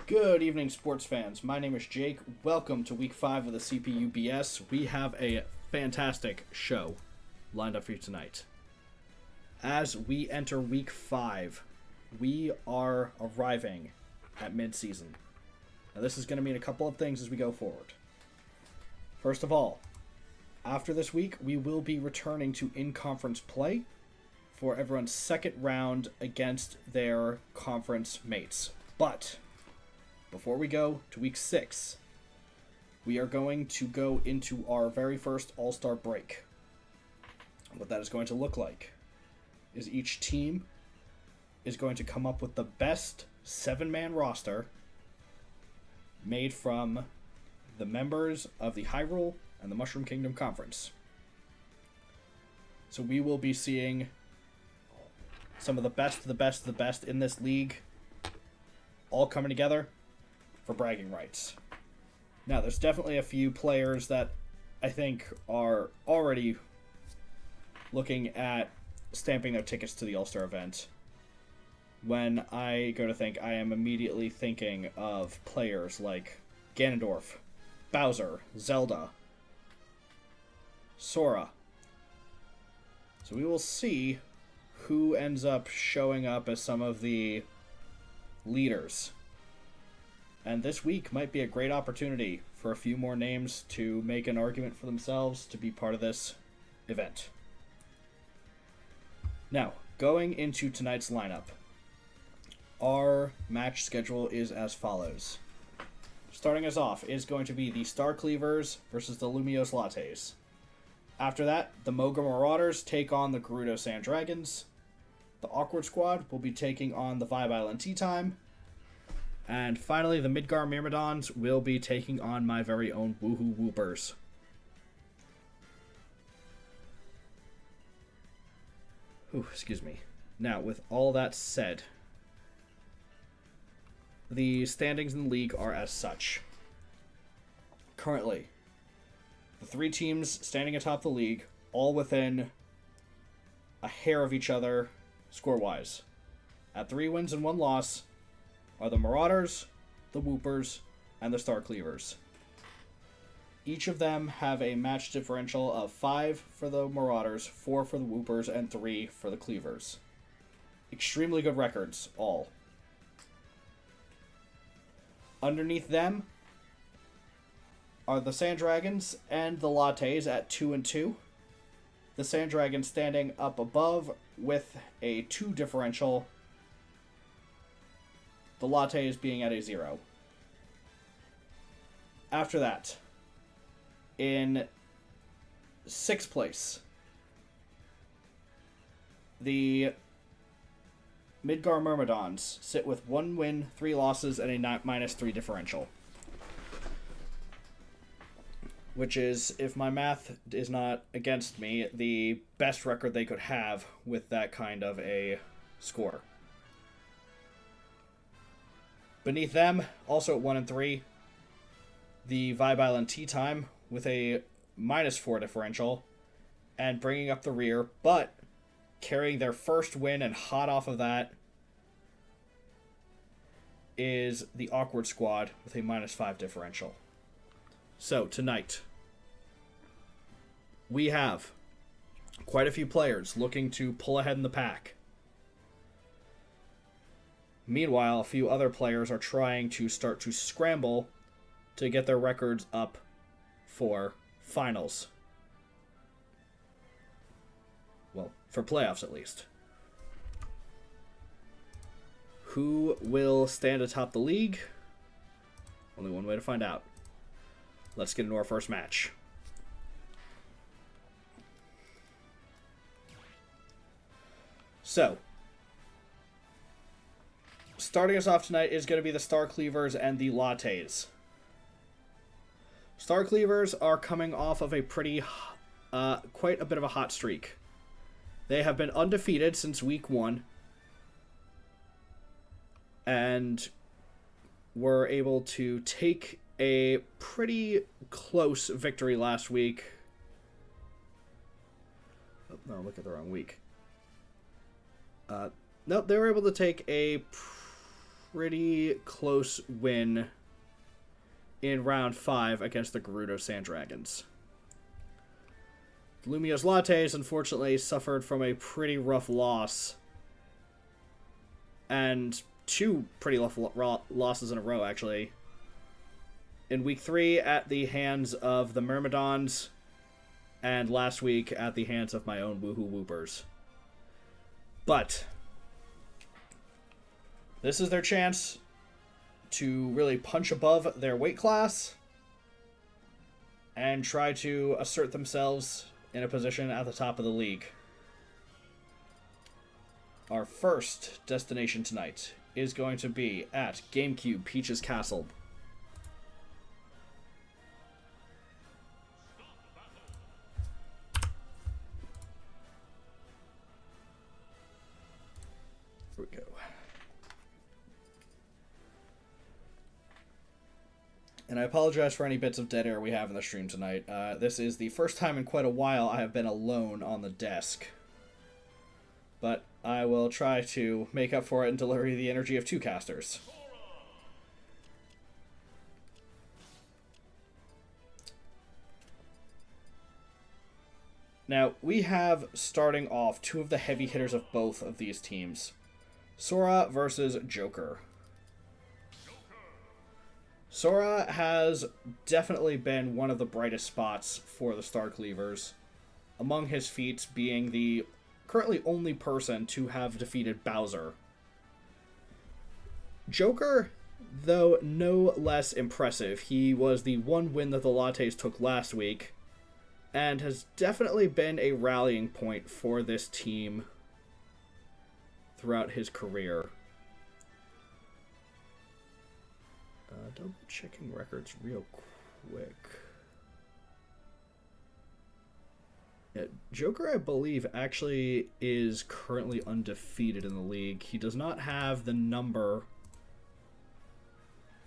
Good evening, sports fans. My name is Jake. Welcome to Week 5 of the CPUBS. We have a fantastic show lined up for you tonight. As we enter Week 5, we are arriving at mid-season. Now, this is going to mean a couple of things as we go forward. First of all, after this week, we will be returning to in-conference play for everyone's second round against their conference mates. But before we go to Week 6, we are going to go into our very first All-Star break. What that is going to look like is each team is going to come up with the best 7-man roster made from the members of the Hyrule and the Mushroom Kingdom Conference. So we will be seeing some of the best of the best of the best in this league all coming together for bragging rights. Now, there's definitely a few players that I think are already looking at stamping their tickets to the All-Star event. When I go to think, I am immediately thinking of players like Ganondorf, Bowser, Zelda, Sora. So we will see who ends up showing up as some of the leaders. And this week might be a great opportunity for a few more names to make an argument for themselves to be part of this event. Now, going into tonight's lineup, our match schedule is as follows. Starting us off is going to be the Star Cleavers versus the Lumiose Lattes. After that, the Moga Marauders take on the Gerudo Sand Dragons. The Awkward Squad will be taking on the Vibe Island Tea Time. And finally, the Midgar Myrmidons will be taking on my very own Wuhu Woopers. Excuse me. Now, with all that said, the standings in the league are as such. Currently, the 3 teams standing atop the league, all within a hair of each other score-wise. At 3 wins and 1 loss are the Marauders, the Woopers, and the Star Cleavers. Each of them have a match differential of 5 for the Marauders, 4 for the Woopers, and 3 for the Cleavers. Extremely good records, all. Underneath them are the Sand Dragons and the Lattes at 2 and 2. The Sand Dragons standing up above with a 2 differential. The Lattes being at a 0. After that, in 6th place, the Midgar Myrmidons sit with 1 win, 3 losses, and a -3 differential. Which is, if my math is not against me, the best record they could have with that kind of a score. Beneath them, also at 1 and 3, the Vibe Island Tea Time with a -4 differential and bringing up the rear, but carrying their first win and hot off of that is the Awkward Squad with a -5 differential. So, tonight, we have quite a few players looking to pull ahead in the pack. Meanwhile, a few other players are trying to start to scramble to get their records up for finals. Well, for playoffs at least. Who will stand atop the league? Only one way to find out. Let's get into our first match. So, starting us off tonight is going to be the Star Cleavers and the Lattes. Star Cleavers are coming off of a quite a bit of a hot streak. They have been undefeated since week 1. And were able to take a pretty close victory last week. Oh, no, look at the wrong week. Nope, they were able to take a pretty close win in round 5 against the Gerudo Sand Dragons. Lumiose Lattes, unfortunately, suffered from a pretty rough loss. And 2 pretty rough losses in a row, actually. In week 3 at the hands of the Myrmidons, and last week at the hands of my own Wuhu Woopers. But this is their chance to really punch above their weight class and try to assert themselves in a position at the top of the league. Our first destination tonight is going to be at GameCube Peach's Castle. Here we go. And I apologize for any bits of dead air we have in the stream tonight. This is the first time in quite a while I have been alone on the desk. But I will try to make up for it and deliver the energy of 2 casters. Now, we have, starting off, 2 of the heavy hitters of both of these teams. Sora versus Joker. Sora has definitely been one of the brightest spots for the Star Cleavers, among his feats being the currently only person to have defeated Bowser. Joker, though no less impressive, he was the one win that the Lattes took last week, and has definitely been a rallying point for this team throughout his career. Double checking records real quick. Yeah, Joker, I believe, actually is currently undefeated in the league. He does not have the number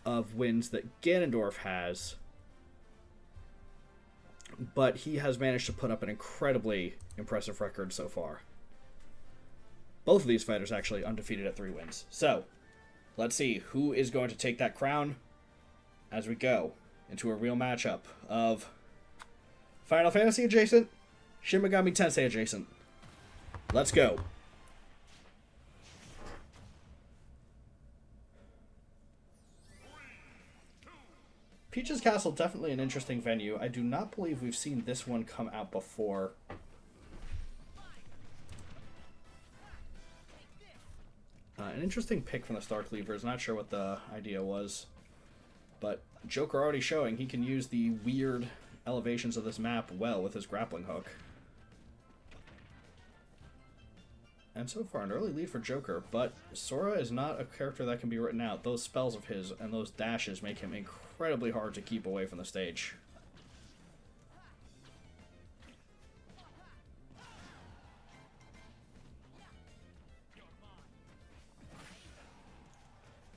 of wins that Ganondorf has, but he has managed to put up an incredibly impressive record so far. Both of these fighters actually undefeated at 3 wins. So, let's see who is going to take that crown as we go into a real matchup of Final Fantasy adjacent, Shin Megami Tensei adjacent. Let's go. Peach's Castle, definitely an interesting venue. I do not believe we've seen this one come out before. An interesting pick from the Star Cleavers. Not sure what the idea was. But Joker already showing he can use the weird elevations of this map well with his grappling hook. And so far, an early lead for Joker, but Sora is not a character that can be written out. Those spells of his and those dashes make him incredibly hard to keep away from the stage.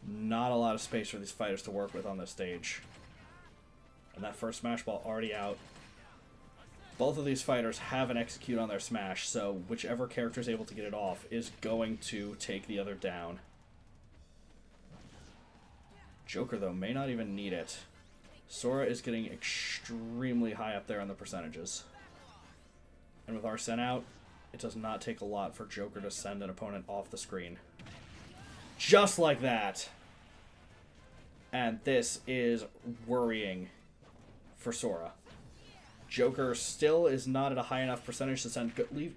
Not a lot of space for these fighters to work with on this stage. And that first Smash Ball already out. Both of these fighters have an execute on their Smash, so whichever character is able to get it off is going to take the other down. Joker, though, may not even need it. Sora is getting extremely high up there on the percentages. And with Arsene out, it does not take a lot for Joker to send an opponent off the screen. Just like that. And this is worrying for Sora. Joker still is not at a high enough percentage to send good leave.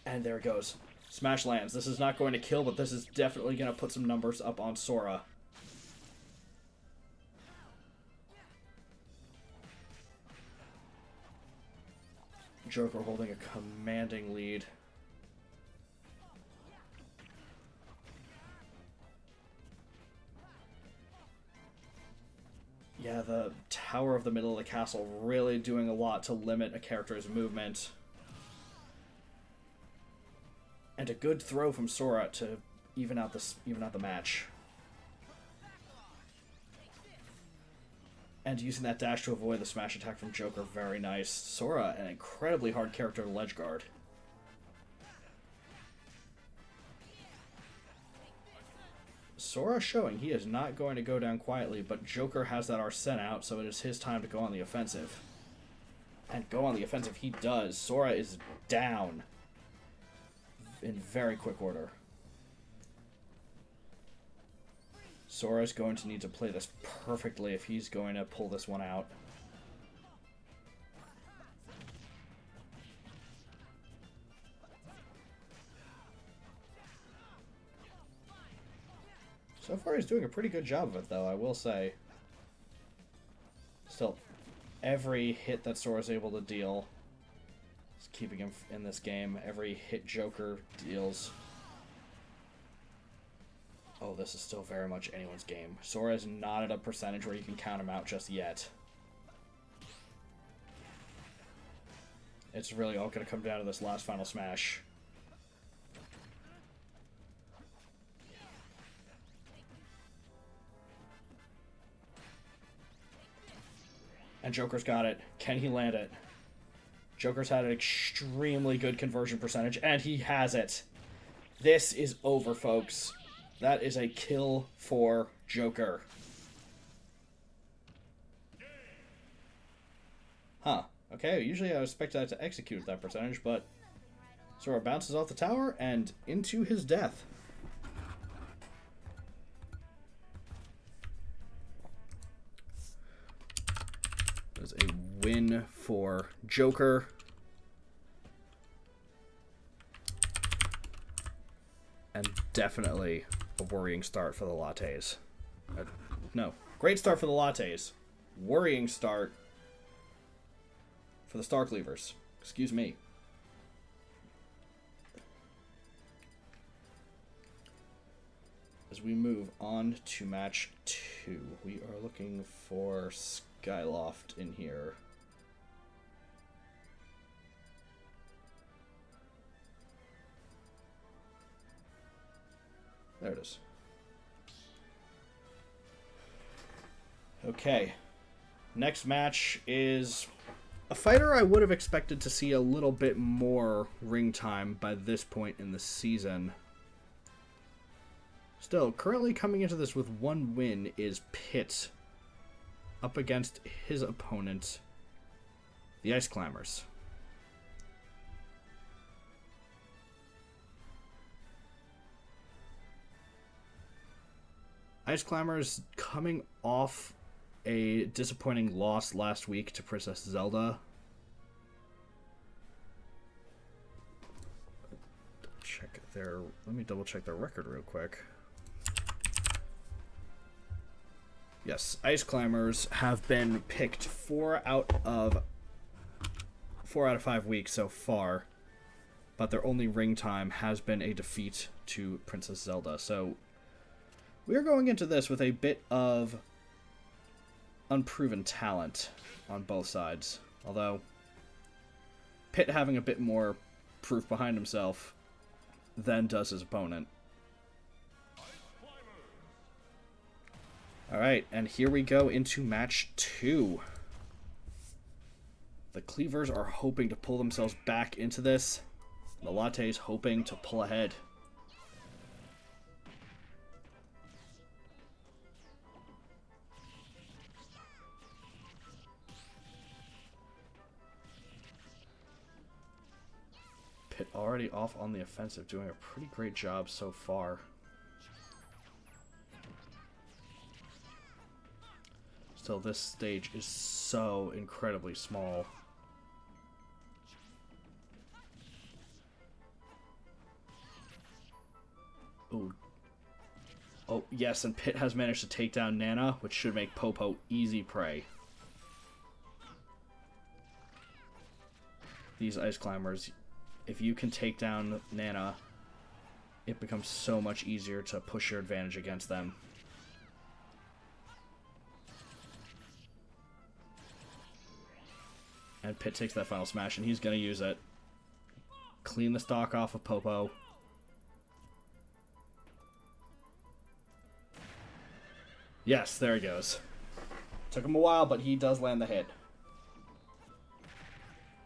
And there it goes. Smash lands. This is not going to kill, but this is definitely going to put some numbers up on Sora. Joker holding a commanding lead. Yeah, the tower of the middle of the castle really doing a lot to limit a character's movement. And a good throw from Sora to even out the match. And using that dash to avoid the smash attack from Joker, very nice. Sora, an incredibly hard character to ledge guard. Sora showing he is not going to go down quietly, but Joker has that Arsene out, so it is his time to go on the offensive. And go on the offensive he does. Sora is down in very quick order. Sora's going to need to play this perfectly if he's going to pull this one out. So far he's doing a pretty good job of it, though, I will say. Still, every hit that Sora's able to deal is keeping him in this game. Every hit Joker deals. Oh, this is still very much anyone's game. Sora is not at a percentage where you can count him out just yet. It's really all going to come down to this last final smash. And Joker's got it. Can he land it? Joker's had an extremely good conversion percentage, and he has it. This is over, folks. That is a kill for Joker. Huh. Okay, usually I would expect that to execute that percentage, but Sora bounces off the tower and into his death. There's a win for Joker. And definitely a worrying start for the Lattes. No, great start for the Lattes. Worrying start for the Star Cleavers. Excuse me. As we move on to match 2, we are looking for Skyloft in here. There it is. Okay. Next match is a fighter I would have expected to see a little bit more ring time by this point in the season. Still, currently coming into this with 1 win is Pitt up against his opponent, the Ice Climbers. Ice Climbers coming off a disappointing loss last week to Princess Zelda. Let me double check their record real quick. Yes, Ice Climbers have been picked 4 out of 5 weeks so far, but their only ring time has been a defeat to Princess Zelda. So we are going into this with a bit of unproven talent on both sides. Although, Pitt having a bit more proof behind himself than does his opponent. Alright, and here we go into match 2. The Cleavers are hoping to pull themselves back into this. The Lattes hoping to pull ahead. Pitt already off on the offensive, doing a pretty great job so far. Still, this stage is so incredibly small. Ooh. Oh, yes, and Pitt has managed to take down Nana, which should make Popo easy prey. These Ice Climbers, if you can take down Nana, it becomes so much easier to push your advantage against them. And Pitt takes that final smash, and he's going to use it. Clean the stock off of Popo. Yes, there he goes. Took him a while, but he does land the hit.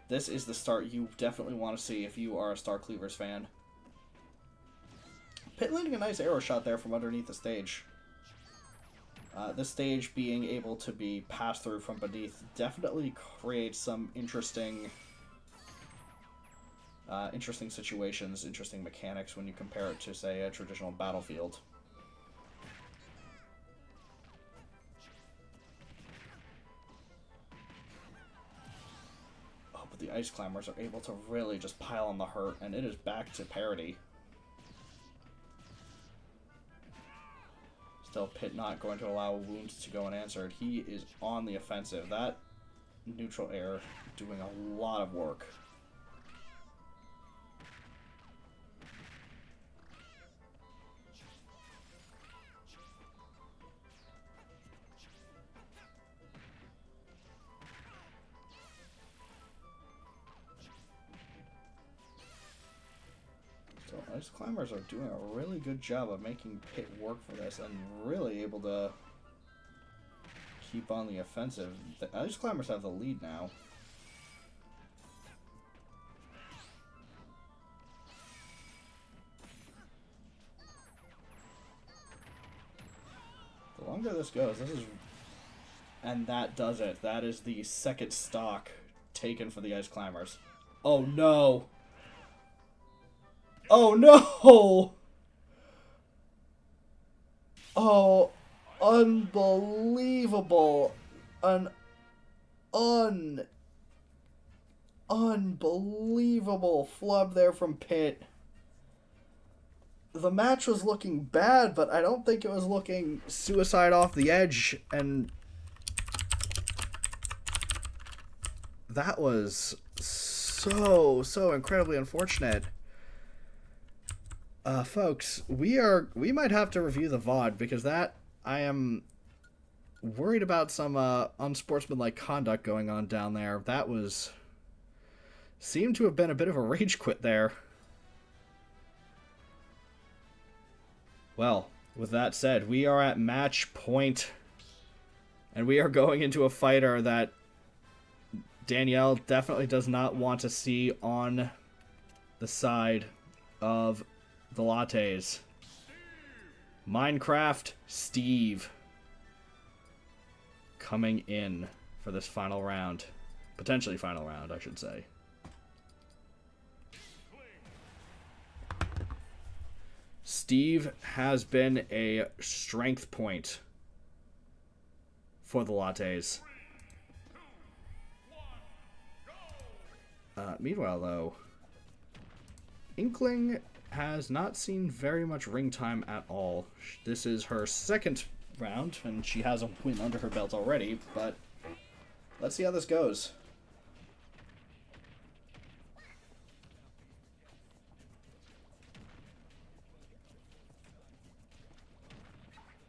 This is the start you definitely want to see if you are a Star Cleavers fan. Pit landing a nice arrow shot there from underneath the stage. This stage being able to be passed through from beneath definitely creates some interesting situations, interesting mechanics when you compare it to, say, a traditional battlefield. Oh, but the Ice Climbers are able to really just pile on the hurt, and it is back to parity. Still, Pit not going to allow wounds to go unanswered. He is on the offensive. That neutral air doing a lot of work. Ice Climbers are doing a really good job of making Pit work for this and really able to keep on the offensive. The Ice Climbers have the lead now. The longer this goes, this is... And that does it. That is the second stock taken for the Ice Climbers. Oh no! Oh no! Oh, unbelievable. Unbelievable flub there from Pit. The match was looking bad, but I don't think it was looking suicide off the edge, and that was so incredibly unfortunate. Folks, we might have to review the VOD, because that, I am worried about some unsportsmanlike conduct going on down there. That seemed to have been a bit of a rage quit there. Well, with that said, we are at match point, and we are going into a fighter that Danielle definitely does not want to see on the side of the Lattes. Minecraft Steve coming in for this final round. Potentially final round, I should say. Steve has been a strength point for the Lattes. Meanwhile, though, Inkling has not seen very much ring time at all. This is her second round, and she has a win under her belt already, but let's see how this goes.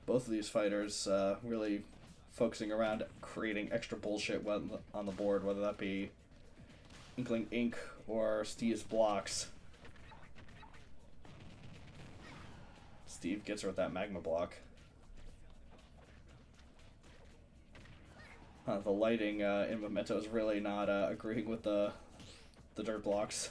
Both of these fighters really focusing around creating extra bullshit on the board, whether that be Inkling Ink or Steve's blocks. Steve gets her with that magma block. The lighting in Memento is really not agreeing with the dirt blocks.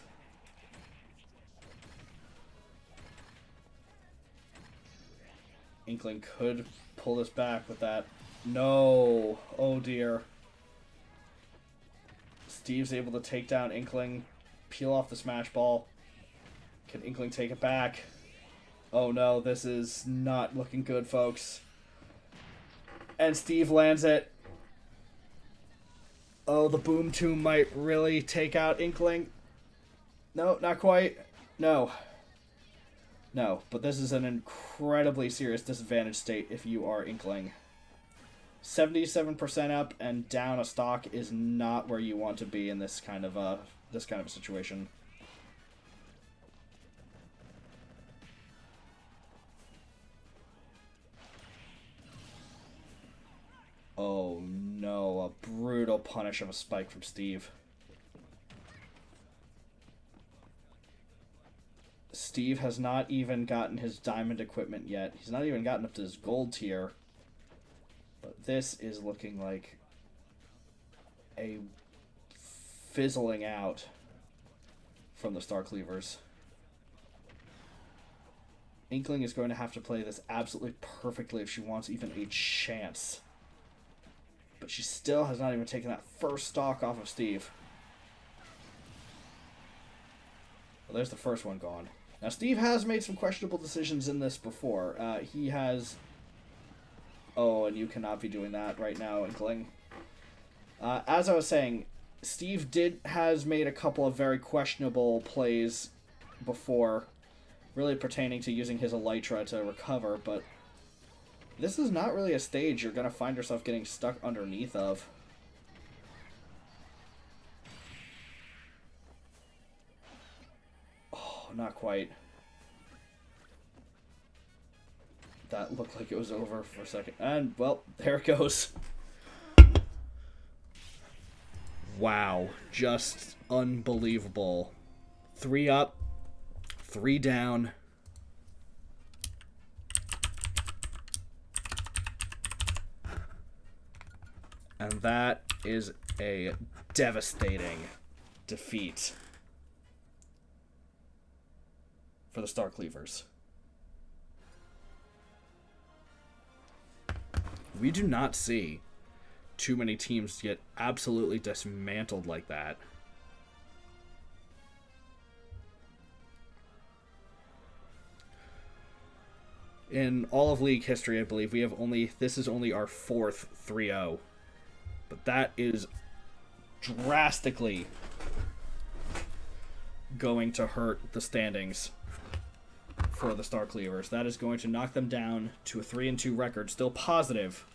Inkling could pull this back with that. No! Oh dear. Steve's able to take down Inkling, peel off the smash ball. Can Inkling take it back? Oh no, this is not looking good, folks. And Steve lands it. Oh, the Boom Tomb might really take out Inkling. No, not quite. No. No, but this is an incredibly serious disadvantage state if you are Inkling. 77% up and down a stock is not where you want to be in this kind of a situation. Oh no, a brutal punish of a spike from Steve. Steve has not even gotten his diamond equipment yet. He's not even gotten up to his gold tier. But this is looking like a fizzling out from the Star Cleavers. Inkling is going to have to play this absolutely perfectly if she wants even a chance. But she still has not even taken that first stock off of Steve. Well, there's the first one gone. Now, Steve has made some questionable decisions in this before. He has... Oh, and you cannot be doing that right now, Inkling. As I was saying, Steve has made a couple of very questionable plays before, really pertaining to using his Elytra to recover, but this is not really a stage you're going to find yourself getting stuck underneath of. Oh, not quite. That looked like it was over for a second. And, well, there it goes. Wow. Just unbelievable. 3 up, 3 down. And that is a devastating defeat for the Star Cleavers. We do not see too many teams get absolutely dismantled like that. In all of League history, I believe, this is only our 4th 3-0. But that is drastically going to hurt the standings for the Star Cleavers. That is going to knock them down to a 3-2 record, still positive.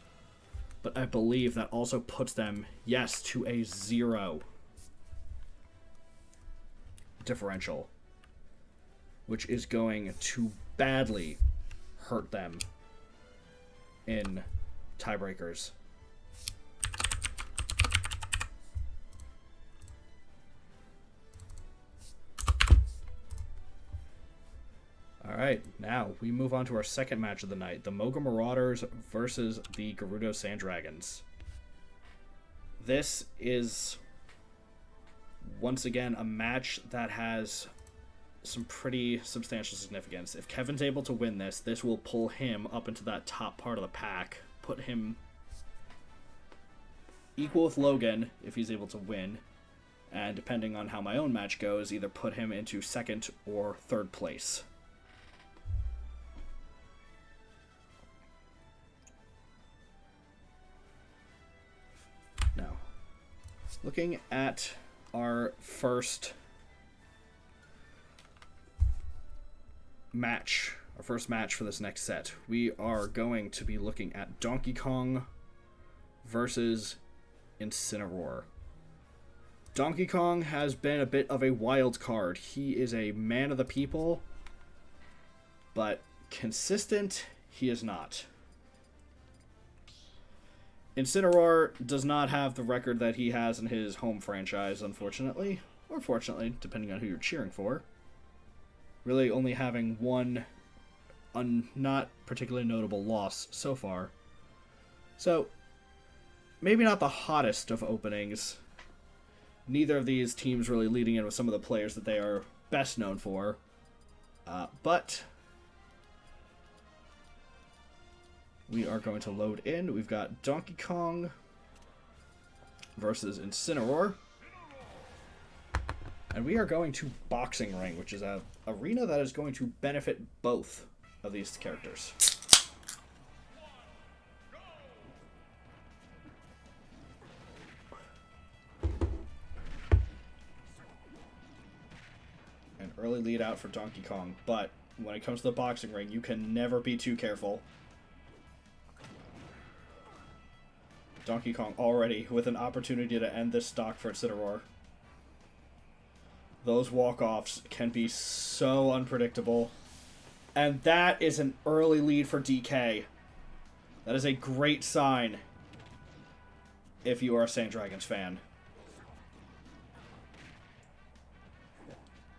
But I believe that also puts them, yes, to a 0 differential, which is going to badly hurt them in tiebreakers. Alright, now we move on to our second match of the night. The Moga Marauders versus the Gerudo Sand Dragons. This is, once again, a match that has some pretty substantial significance. If Kevin's able to win this, this will pull him up into that top part of the pack. Put him equal with Logan if he's able to win. And depending on how my own match goes, either put him into 2nd or 3rd place. Now, looking at our first match for this next set, we are going to be looking at Donkey Kong versus Incineroar. Donkey Kong has been a bit of a wild card. He is a man of the people, but consistent, he is not. Incineroar does not have the record that he has in his home franchise, unfortunately. Or fortunately, depending on who you're cheering for. Really only having one not particularly notable loss so far. So, maybe not the hottest of openings. Neither of these teams really leading in with some of the players that they are best known for. But we are going to load in. We've got Donkey Kong versus Incineroar. And we are going to Boxing Ring, which is an arena that is going to benefit both of these characters. An early lead out for Donkey Kong, but when it comes to the Boxing Ring, you can never be too careful. Donkey Kong already with an opportunity to end this stock for Incineroar. Those walk-offs can be so unpredictable. And that is an early lead for DK. That is a great sign if you are a Sand Dragons fan.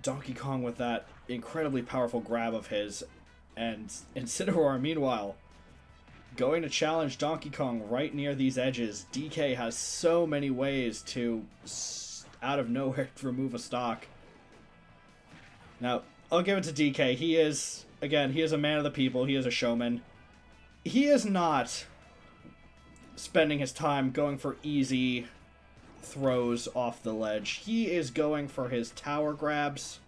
Donkey Kong with that incredibly powerful grab of his. And Incineroar, meanwhile, going to challenge Donkey Kong right near these edges. DK has so many ways to, out of nowhere, remove a stock. Now, I'll give it to DK. He is again, he is a man of the people. He is a showman. He is not spending his time going for easy throws off the ledge. He is going for his tower grabs.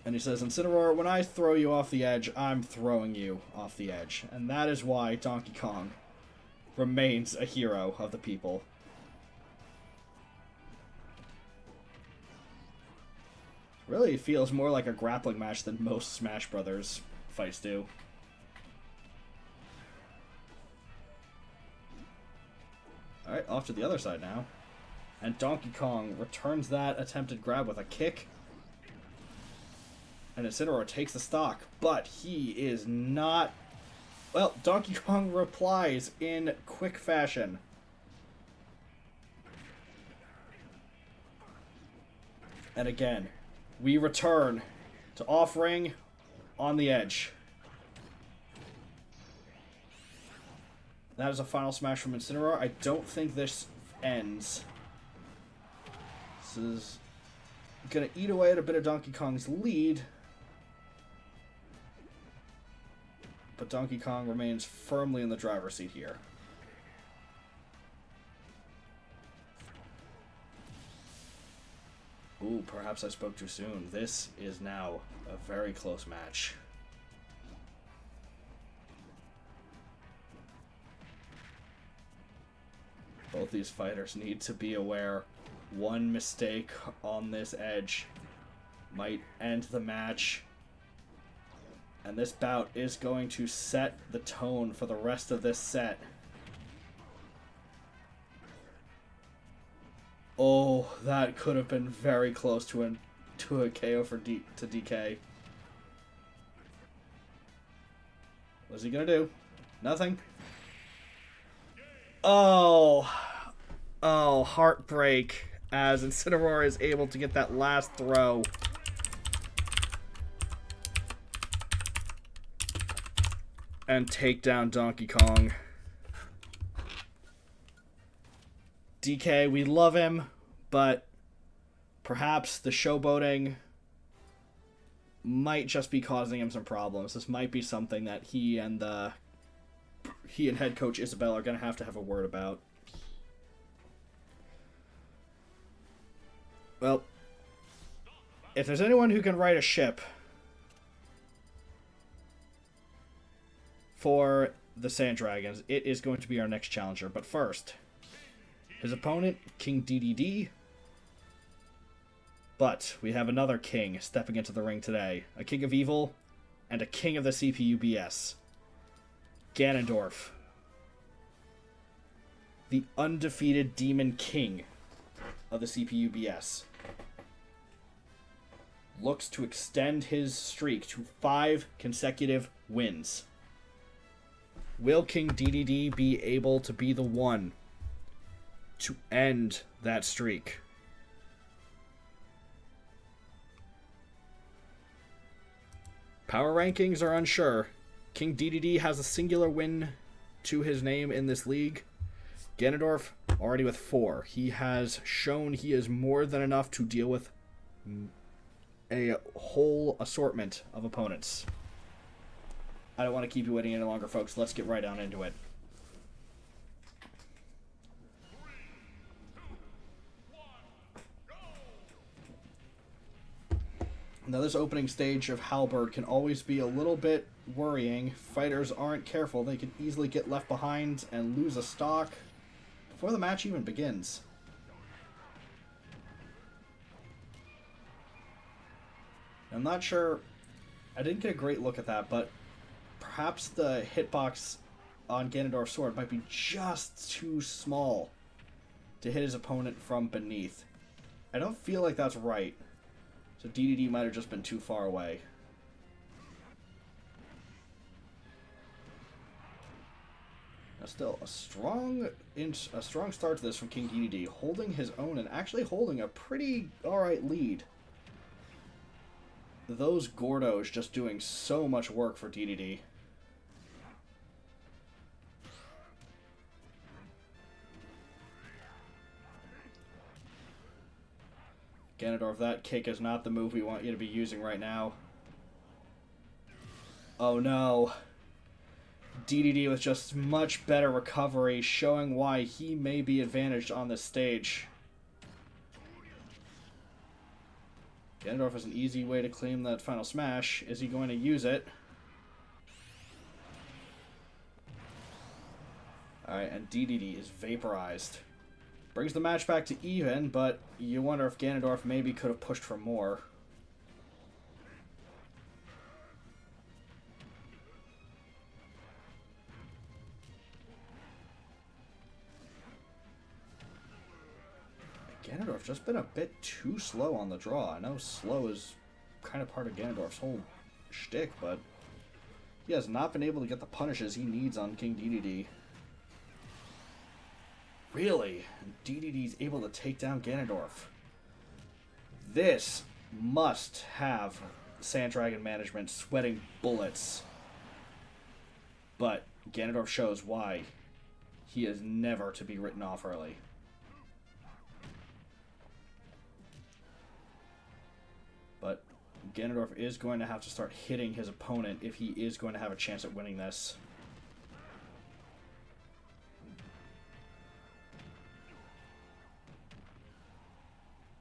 And he says, Incineroar, when I throw you off the edge, I'm throwing you off the edge. And that is why Donkey Kong remains a hero of the people. Really feels more like a grappling match than most Smash Brothers fights do. Alright, off to the other side now. And Donkey Kong returns that attempted grab with a kick. And Incineroar takes the stock, but he is not... Well, Donkey Kong replies in quick fashion. And again, we return to off-ring on the edge. That is a final smash from Incineroar. I don't think this ends. This is going to eat away at a bit of Donkey Kong's lead. But Donkey Kong remains firmly in the driver's seat here. Ooh, perhaps I spoke too soon. This is now a very close match. Both these fighters need to be aware. One mistake on this edge might end the match. And this bout is going to set the tone for the rest of this set. Oh, that could have been very close to a KO for to DK. What's he gonna do? Nothing. Oh, heartbreak as Incineroar is able to get that last throw. And take down Donkey Kong. DK, we love him, but perhaps the showboating might just be causing him some problems. This might be something that he and head coach Isabel are going to have a word about. Well, if there's anyone who can right a ship for the Sand Dragons, it is going to be our next challenger. But first, his opponent, King DDD. But we have another king stepping into the ring today. A king of evil and a king of the CPU BS. Ganondorf. The undefeated demon king of the CPU BS. Looks to extend his streak to 5 consecutive wins. Will King DDD be able to be the one to end that streak? Power rankings are unsure. King DDD has a singular win to his name in this league. Ganondorf already with 4. He has shown he is more than enough to deal with a whole assortment of opponents. I don't want to keep you waiting any longer, folks. Let's get right on into it. Now, this opening stage of Halberd can always be a little bit worrying. Fighters aren't careful. They can easily get left behind and lose a stock before the match even begins. I'm not sure. I didn't get a great look at that, but perhaps the hitbox on Ganondorf's sword might be just too small to hit his opponent from beneath. I don't feel like that's right. So DDD might have just been too far away. Now still, a strong start to this from King DDD, holding his own and actually holding a pretty alright lead. Those Gordos just doing so much work for DDD. Ganondorf, that kick is not the move we want you to be using right now. Oh no. DDD with just much better recovery, showing why he may be advantaged on this stage. Ganondorf has an easy way to claim that final smash. Is he going to use it? Alright, and DDD is vaporized. Brings the match back to even, but you wonder if Ganondorf maybe could have pushed for more. Ganondorf just been a bit too slow on the draw. I know slow is kind of part of Ganondorf's whole shtick, but he has not been able to get the punishes he needs on King DDD. Really? DDD's able to take down Ganondorf. This must have Sand Dragon management sweating bullets. But Ganondorf shows why he is never to be written off early. But Ganondorf is going to have to start hitting his opponent if he is going to have a chance at winning this.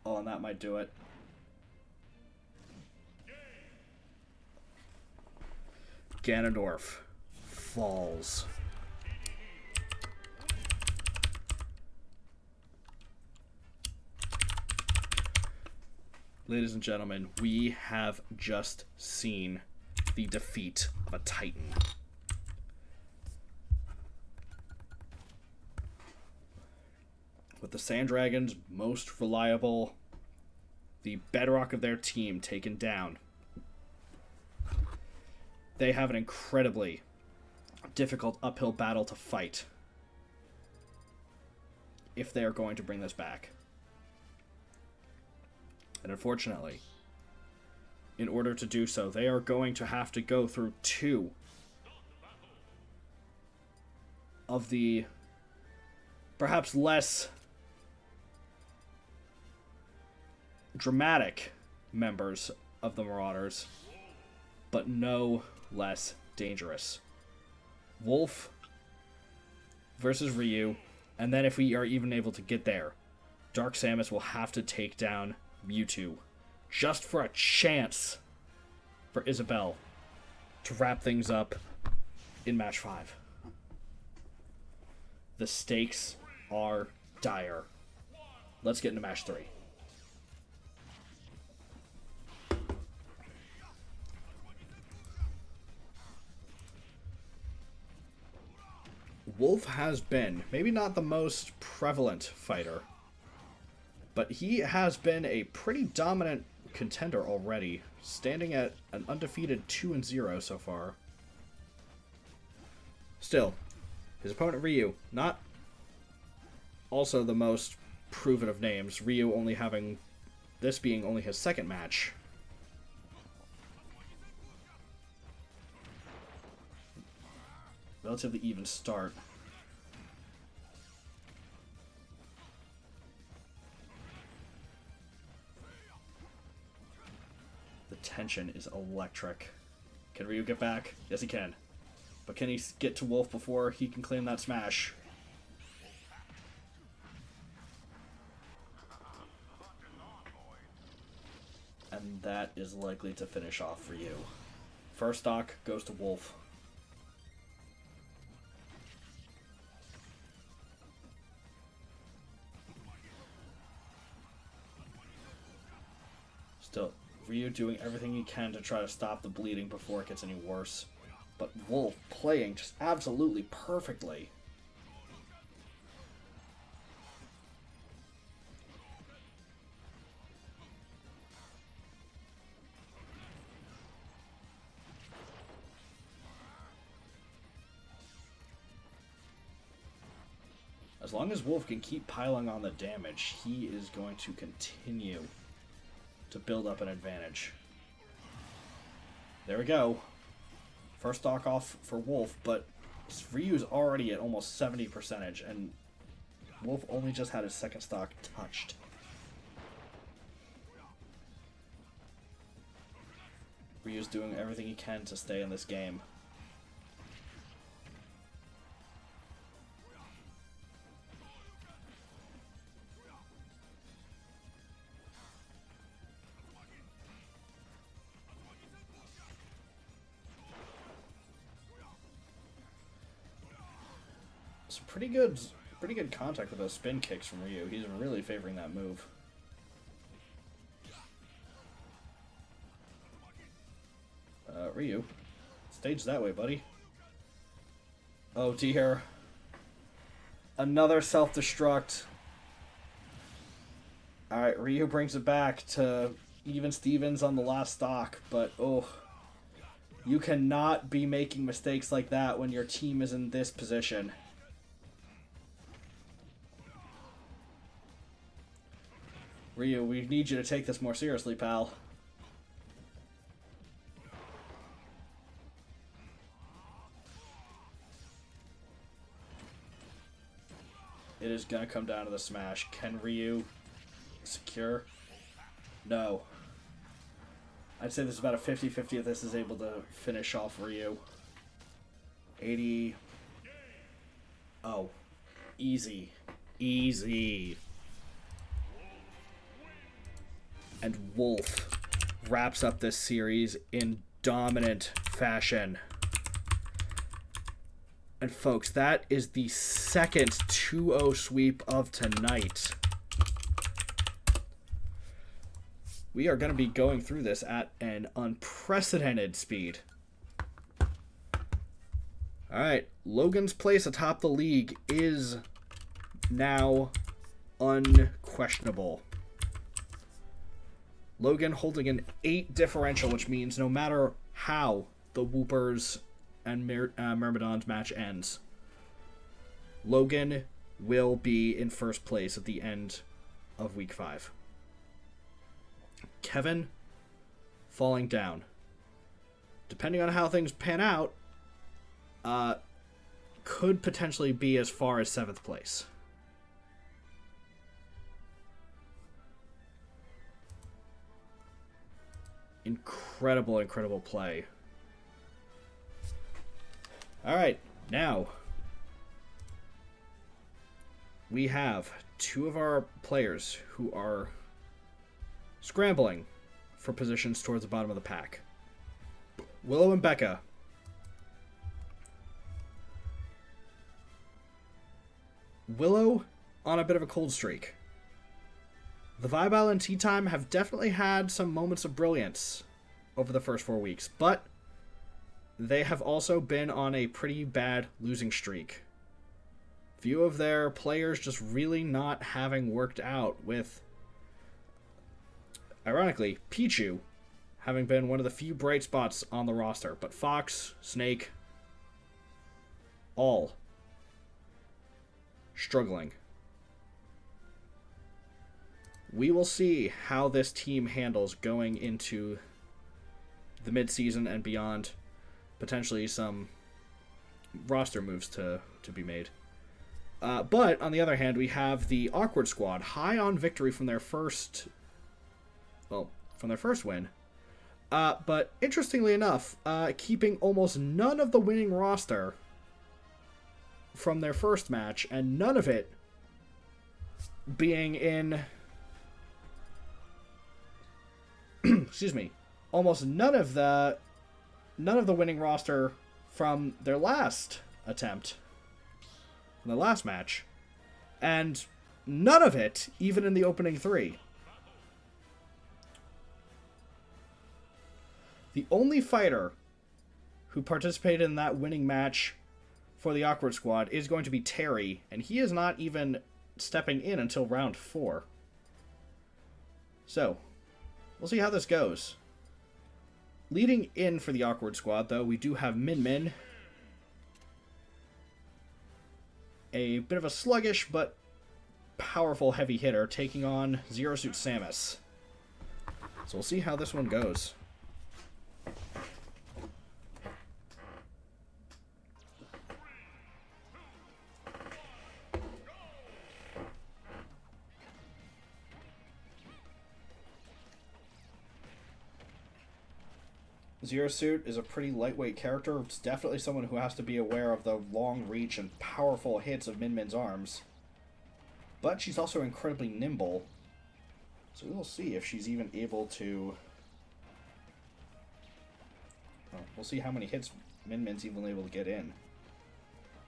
Oh, and that might do it. Ganondorf falls. Ladies and gentlemen, we have just seen the defeat of a Titan. With the Sand Dragons most reliable, the bedrock of their team taken down, they have an incredibly difficult uphill battle to fight if they are going to bring this back. And unfortunately, in order to do so, they are going to have to go through two of the perhaps less dramatic members of the Marauders, but no less dangerous. Wolf versus Ryu, and then if we are even able to get there, Dark Samus will have to take down Mewtwo, just for a chance for Isabelle to wrap things up in match 5. The stakes are dire. Let's get into match 3. Wolf has been maybe not the most prevalent fighter, but he has been a pretty dominant contender already, standing at an undefeated 2-0 so far. Still, his opponent Ryu, not also the most proven of names, Ryu only having this being only his second match. Relatively even start. The tension is electric. Can Ryu get back? Yes, he can. But can he get to Wolf before he can claim that smash? And that is likely to finish off Ryu. First stock goes to Wolf. Still, Ryu doing everything he can to try to stop the bleeding before it gets any worse. But Wolf playing just absolutely perfectly. As long as Wolf can keep piling on the damage, he is going to continue to build up an advantage. There we go. First stock off for Wolf, but Ryu's already at almost 70%, and Wolf only just had his second stock touched. Ryu's doing everything he can to stay in this game. Some pretty good contact with those spin kicks from Ryu. He's really favoring that move. Ryu, stage that way, buddy. Oh dear. Another self-destruct. Alright, Ryu brings it back to even Stevens on the last stock, but oh. You cannot be making mistakes like that when your team is in this position. Ryu, we need you to take this more seriously, pal. It is going to come down to the smash. Can Ryu secure? No. I'd say this is about a 50-50 if this is able to finish off Ryu. 80. Oh. Easy. Easy. And Wolf wraps up this series in dominant fashion. And folks, that is the second 2-0 sweep of tonight. We are going to be going through this at an unprecedented speed. Alright, Logan's place atop the league is now unquestionable. Logan holding an 8 differential, which means no matter how the Woopers and Myrmidons match ends, Logan will be in first place at the end of week 5. Kevin falling down. Depending on how things pan out, could potentially be as far as 7th place. Incredible, incredible play. Alright, now we have 2 of our players who are scrambling for positions towards the bottom of the pack. Willow and Becca. Willow on a bit of a cold streak. The Vibe Island Tea Time have definitely had some moments of brilliance over the first 4 weeks, but they have also been on a pretty bad losing streak. Few of their players just really not having worked out, with, ironically, Pichu having been one of the few bright spots on the roster, but Fox, Snake, all struggling. We will see how this team handles going into the mid-season and beyond. Potentially some roster moves to be made. But, on the other hand, we have the Awkward Squad, high on victory from their first win. But, interestingly enough, keeping almost none of the winning roster from their first match, and none of it being in... excuse me. Almost none of the winning roster from their last attempt, from the last match, and none of it even in the opening 3. The only fighter who participated in that winning match for the Awkward Squad is going to be Terry, and he is not even stepping in until round 4. So, we'll see how this goes. Leading in for the Awkward Squad, though, we do have Min Min. A bit of a sluggish but powerful heavy hitter taking on Zero Suit Samus. So we'll see how this one goes. Zero Suit is a pretty lightweight character. It's definitely someone who has to be aware of the long reach and powerful hits of Min Min's arms. But she's also incredibly nimble. So we'll see if she's even able to... Oh, we'll see how many hits Min Min's even able to get in.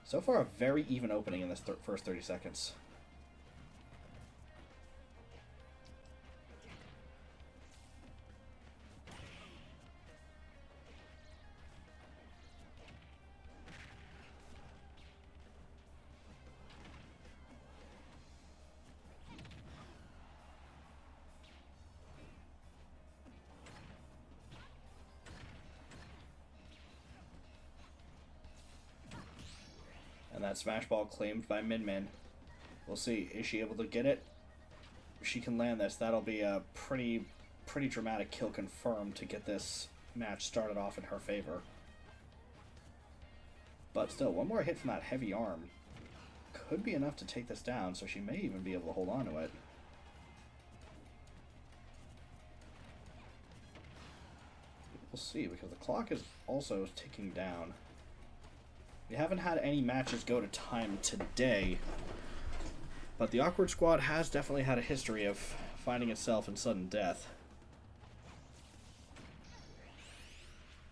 So far, a very even opening in this first 30 seconds. And that smash ball claimed by Min Min. We'll see. Is she able to get it? If she can land this, that'll be a pretty dramatic kill confirmed to get this match started off in her favor. But still, one more hit from that heavy arm could be enough to take this down, so she may even be able to hold on to it. We'll see, because the clock is also ticking down. We haven't had any matches go to time today, but the Awkward Squad has definitely had a history of finding itself in sudden death.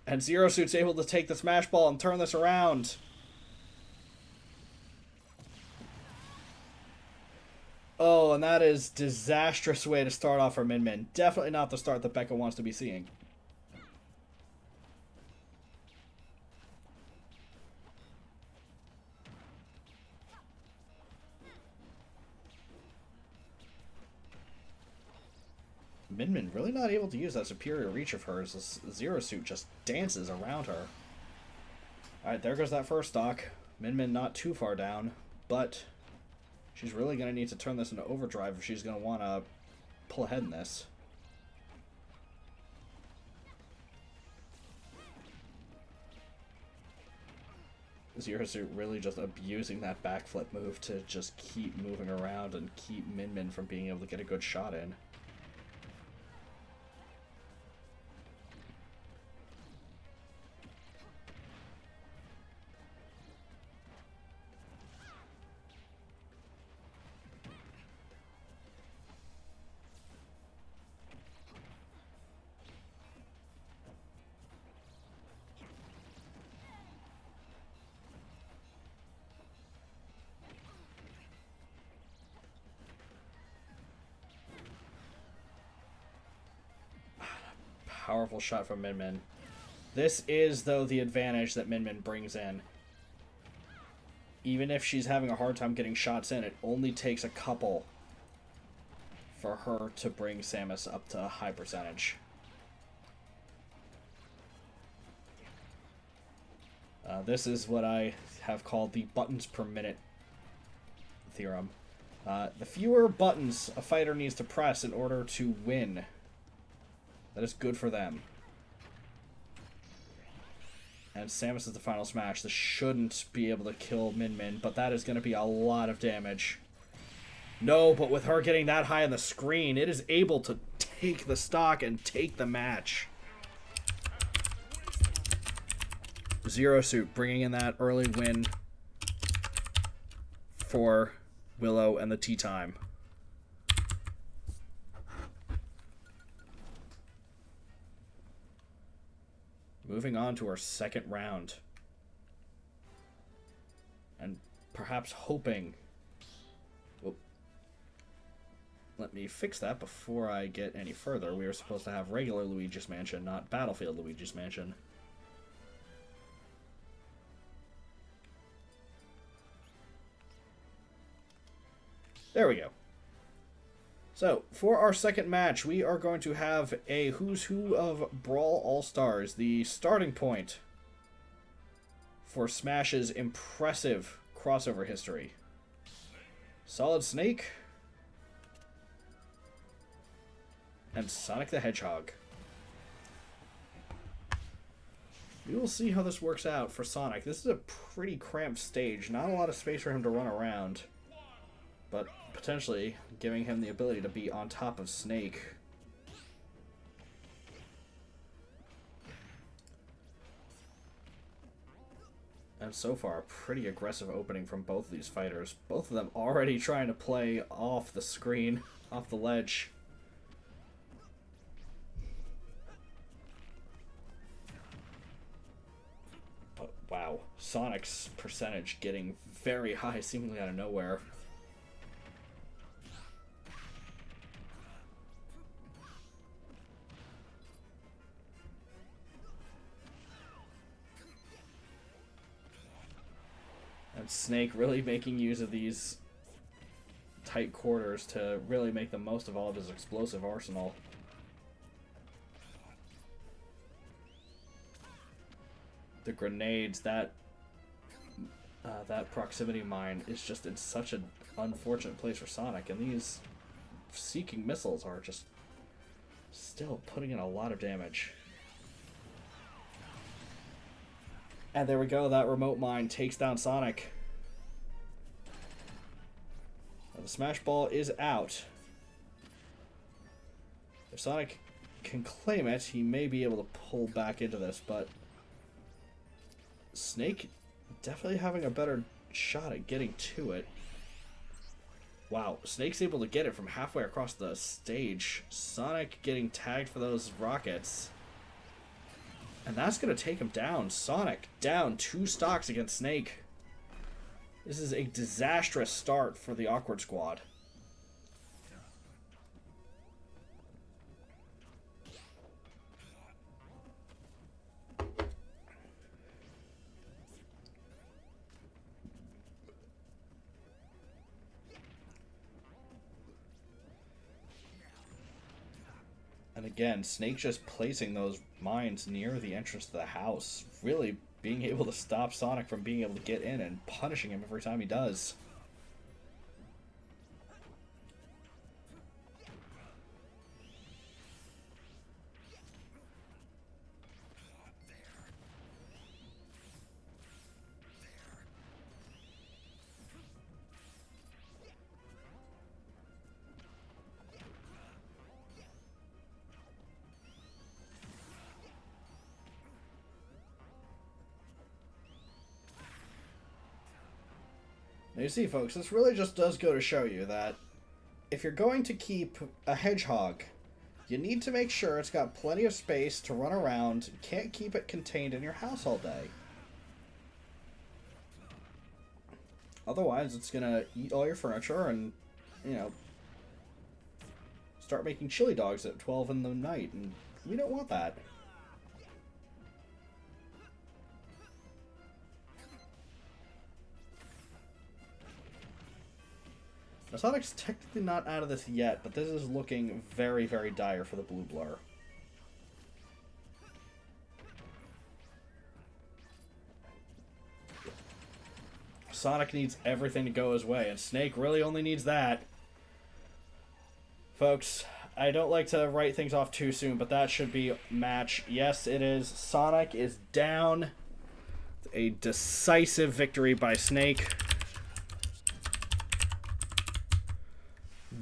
And Zero Suit's able to take the smash ball and turn this around. Oh, and that is a disastrous way to start off for Min Min. Definitely not the start that Becca wants to be seeing. Min Min really not able to use that superior reach of hers. This Zero Suit just dances around her. Alright, there goes that first stock. Min Min not too far down, but she's really going to need to turn this into overdrive if she's going to want to pull ahead in this. Zero Suit really just abusing that backflip move to just keep moving around and keep Min Min from being able to get a good shot in. Powerful shot from Min Min. This is, though, the advantage that Min Min brings in. Even if she's having a hard time getting shots in, it only takes a couple for her to bring Samus up to a high percentage. This is what I have called the buttons per minute theorem. The fewer buttons a fighter needs to press in order to win, that is good for them. And Samus is the final smash. This shouldn't be able to kill Min Min, but that is going to be a lot of damage. No, but with her getting that high on the screen, it is able to take the stock and take the match. Zero Suit bringing in that early win for Willow and the tea time. Moving on to our second round. And perhaps hoping... Whoop. Let me fix that before I get any further. We were supposed to have regular Luigi's Mansion, not Battlefield Luigi's Mansion. There we go. So, for our second match, we are going to have a Who's Who of Brawl All-Stars, the starting point for Smash's impressive crossover history. Solid Snake and Sonic the Hedgehog. We will see how this works out for Sonic. This is a pretty cramped stage, not a lot of space for him to run around, but potentially giving him the ability to be on top of Snake. And so far, a pretty aggressive opening from both of these fighters. Both of them already trying to play off the screen, off the ledge. But wow, Sonic's percentage getting very high, seemingly out of nowhere. And Snake really making use of these tight quarters to really make the most of all of his explosive arsenal. The grenades, that proximity mine is just in such an unfortunate place for Sonic, and these seeking missiles are just still putting in a lot of damage. And there we go, that remote mine takes down Sonic. Now the Smash Ball is out. If Sonic can claim it, he may be able to pull back into this, but Snake definitely having a better shot at getting to it. Wow, Snake's able to get it from halfway across the stage. Sonic getting tagged for those rockets. And that's going to take him down. Sonic down 2 stocks against Snake. This is a disastrous start for the Awkward Squad. And again, Snake just placing those mines near the entrance to the house, really being able to stop Sonic from being able to get in and punishing him every time he does. Now you see, folks, this really just does go to show you that if you're going to keep a hedgehog, you need to make sure it's got plenty of space to run around. You can't keep it contained in your house all day. Otherwise, it's going to eat all your furniture and, you know, start making chili dogs at 12 in the night, and we don't want that. Now, Sonic's technically not out of this yet, but this is looking very, very dire for the Blue Blur. Sonic needs everything to go his way, and Snake really only needs that. Folks, I don't like to write things off too soon, but that should be match. Yes, it is. Sonic is down. A decisive victory by Snake.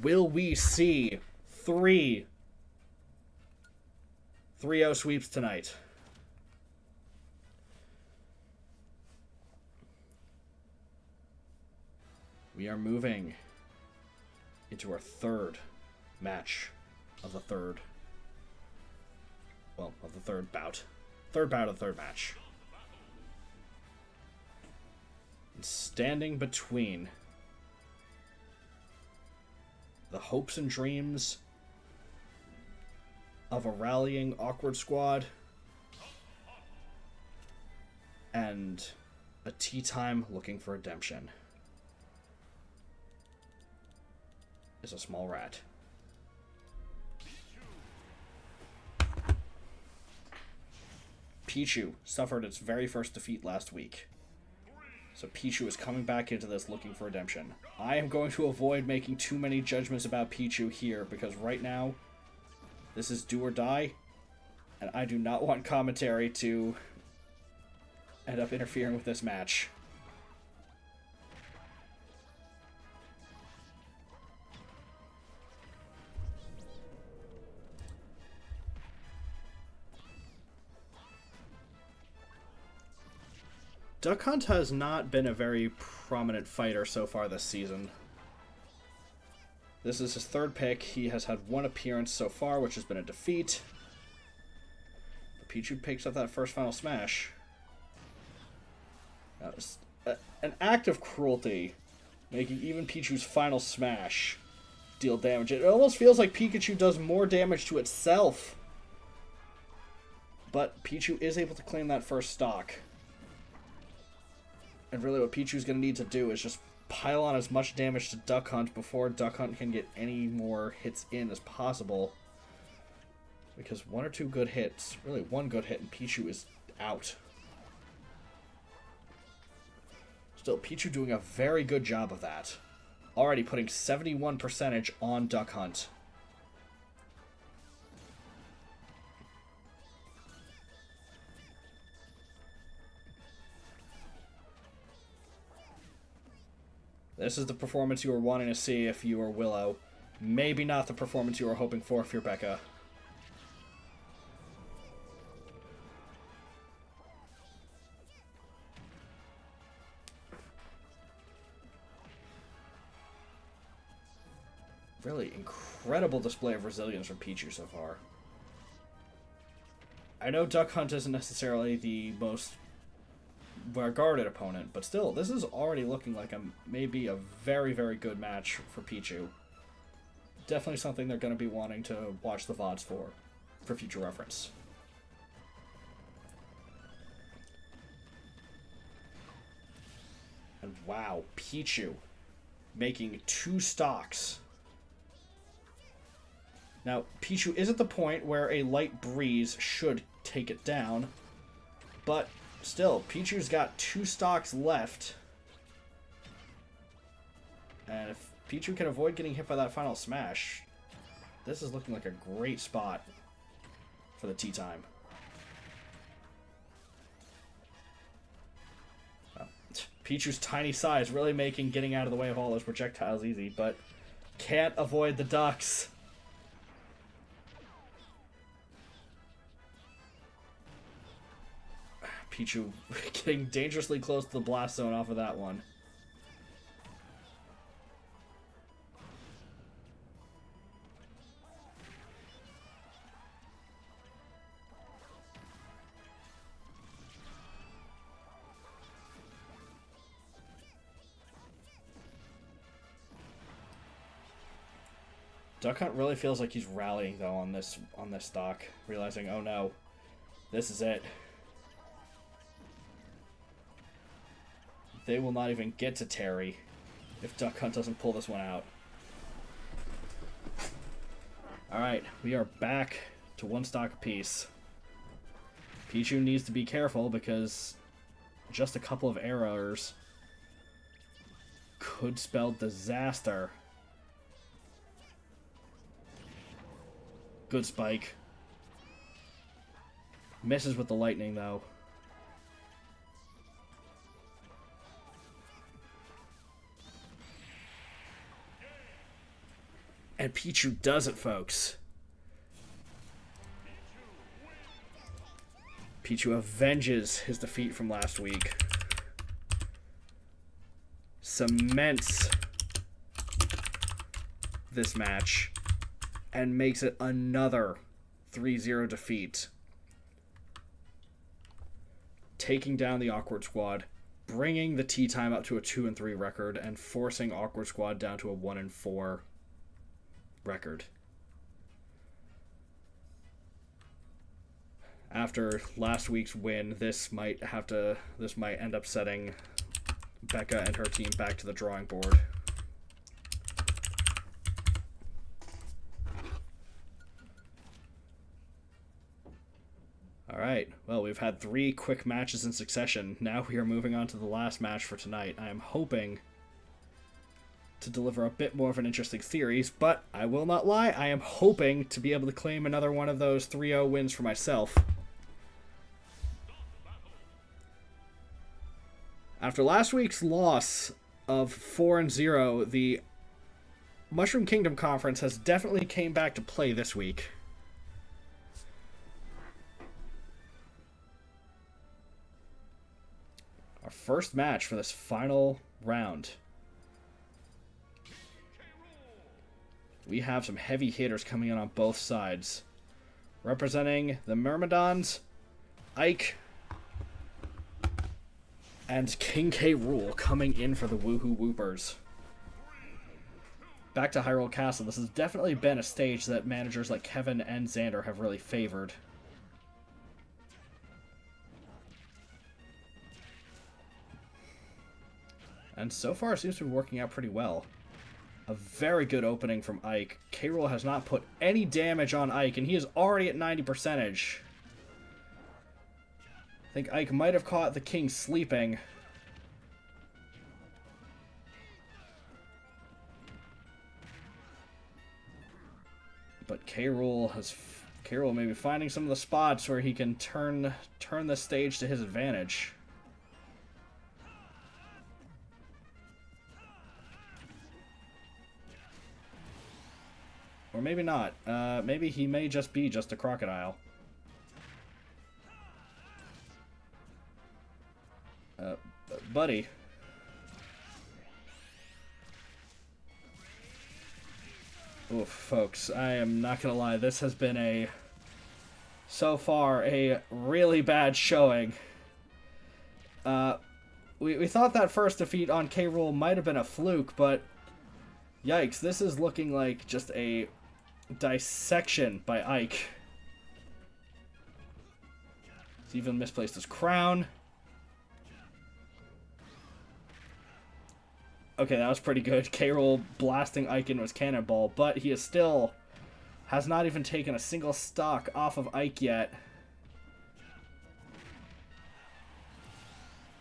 Will we see 3 3-0 sweeps tonight? We are moving into our third match of the third. Well, of the third bout. Third bout of the third match. And standing between the hopes and dreams of a rallying Awkward Squad and a tea time looking for redemption is a small rat. Pichu suffered its very first defeat last week. So Pichu is coming back into this looking for redemption. I am going to avoid making too many judgments about Pichu here, because right now, this is do or die, and I do not want commentary to end up interfering with this match. Duck Hunt has not been a very prominent fighter so far this season. This is his third pick. He has had one appearance so far, which has been a defeat. But Pichu picks up that first final smash. That was an act of cruelty, making even Pichu's final smash deal damage. It almost feels like Pikachu does more damage to itself. But Pichu is able to claim that first stock. And really what Pichu's going to need to do is just pile on as much damage to Duck Hunt before Duck Hunt can get any more hits in as possible. Because one or two good hits, really one good hit, and Pichu is out. Still, Pichu doing a very good job of that. Already putting 71% on Duck Hunt. This is the performance you were wanting to see if you were Willow. Maybe not the performance you were hoping for if you're Becca. Really incredible display of resilience from Pichu so far. I know Duck Hunt isn't necessarily the most well-guarded opponent, but still, this is already looking like maybe a very, very good match for Pichu. Definitely something they're going to be wanting to watch the VODs for future reference. And wow, Pichu making 2 stocks. Now, Pichu is at the point where a light breeze should take it down, but still, Pichu's got 2 stocks left. And if Pichu can avoid getting hit by that final smash, this is looking like a great spot for the tea time. Well, Pichu's tiny size really making getting out of the way of all those projectiles easy, but can't avoid the ducks. Pichu getting dangerously close to the blast zone off of that one. Duck Hunt really feels like he's rallying though on this stock, realizing, oh no, this is it. They will not even get to Terry if Duck Hunt doesn't pull this one out. Alright, we are back to 1 stock apiece. Pichu needs to be careful because just a couple of errors could spell disaster. Good spike. Misses with the lightning though. And Pichu does it, folks. Pichu avenges his defeat from last week. Cements this match. And makes it another 3-0 defeat. Taking down the Awkward Squad. Bringing the tea time up to a 2-3 record. And forcing Awkward Squad down to a 1-4 record. After last week's win, this might end up setting Becca and her team back to the drawing board. Alright, well, we've had 3 quick matches in succession. Now we are moving on to the last match for tonight. I am hoping to deliver a bit more of an interesting series, but I will not lie, I am hoping to be able to claim another one of those 3-0 wins for myself. After last week's loss of 4-0, the Mushroom Kingdom Conference has definitely came back to play this week. Our first match for this final round. We have some heavy hitters coming in on both sides. Representing the Myrmidons, Ike and King K. Rool coming in for the Wuhu Woopers. Back to Hyrule Castle. This has definitely been a stage that managers like Kevin and Xander have really favored. And so far it seems to be working out pretty well. A very good opening from Ike. K. Rool has not put any damage on Ike, and he is already at 90%. I think Ike might have caught the king sleeping. But K. Rool may be finding some of the spots where he can turn the stage to his advantage. Or maybe not. Maybe he may just be just a crocodile. Buddy. Oof, folks, I am not gonna lie. This has been so far, a really bad showing. We thought that first defeat on K. Rool might have been a fluke, but yikes, this is looking like just a dissection by Ike. He's even misplaced his crown. Okay, that was pretty good. K. Rool blasting Ike into his cannonball, but he has not even taken a single stock off of Ike yet.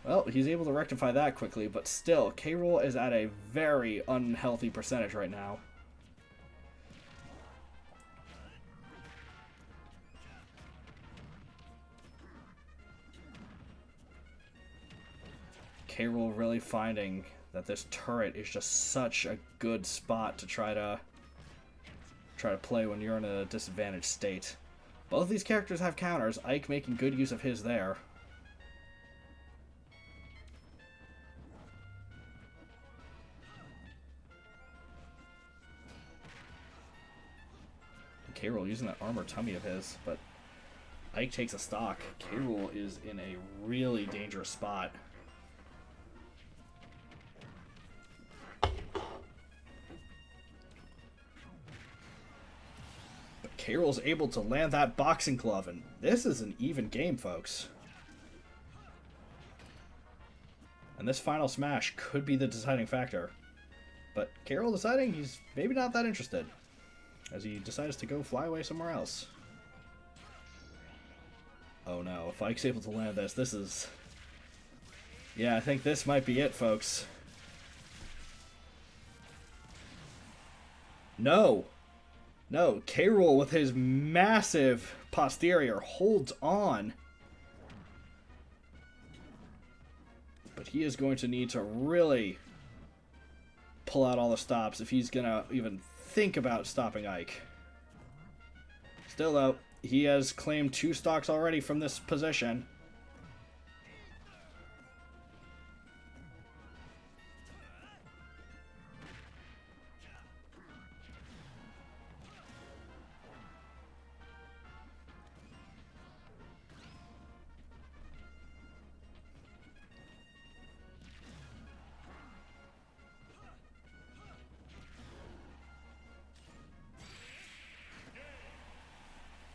Well, he's able to rectify that quickly, but still, K. Rool is at a very unhealthy percentage right now. K. Rool really finding that this turret is just such a good spot to try to play when you're in a disadvantaged state. Both these characters have counters, Ike making good use of his there. K. Rool using that armor tummy of his, but Ike takes a stock. K. Rool is in a really dangerous spot. K. Rool's able to land that boxing glove, and this is an even game, folks. And this final smash could be the deciding factor. But K. Rool deciding he's maybe not that interested, as he decides to go fly away somewhere else. Oh no, if Ike's able to land this is... Yeah, I think this might be it, folks. No! No, K. Rool with his massive posterior holds on. But he is going to need to really pull out all the stops if he's going to even think about stopping Ike. Still though, he has claimed 2 stocks already from this position.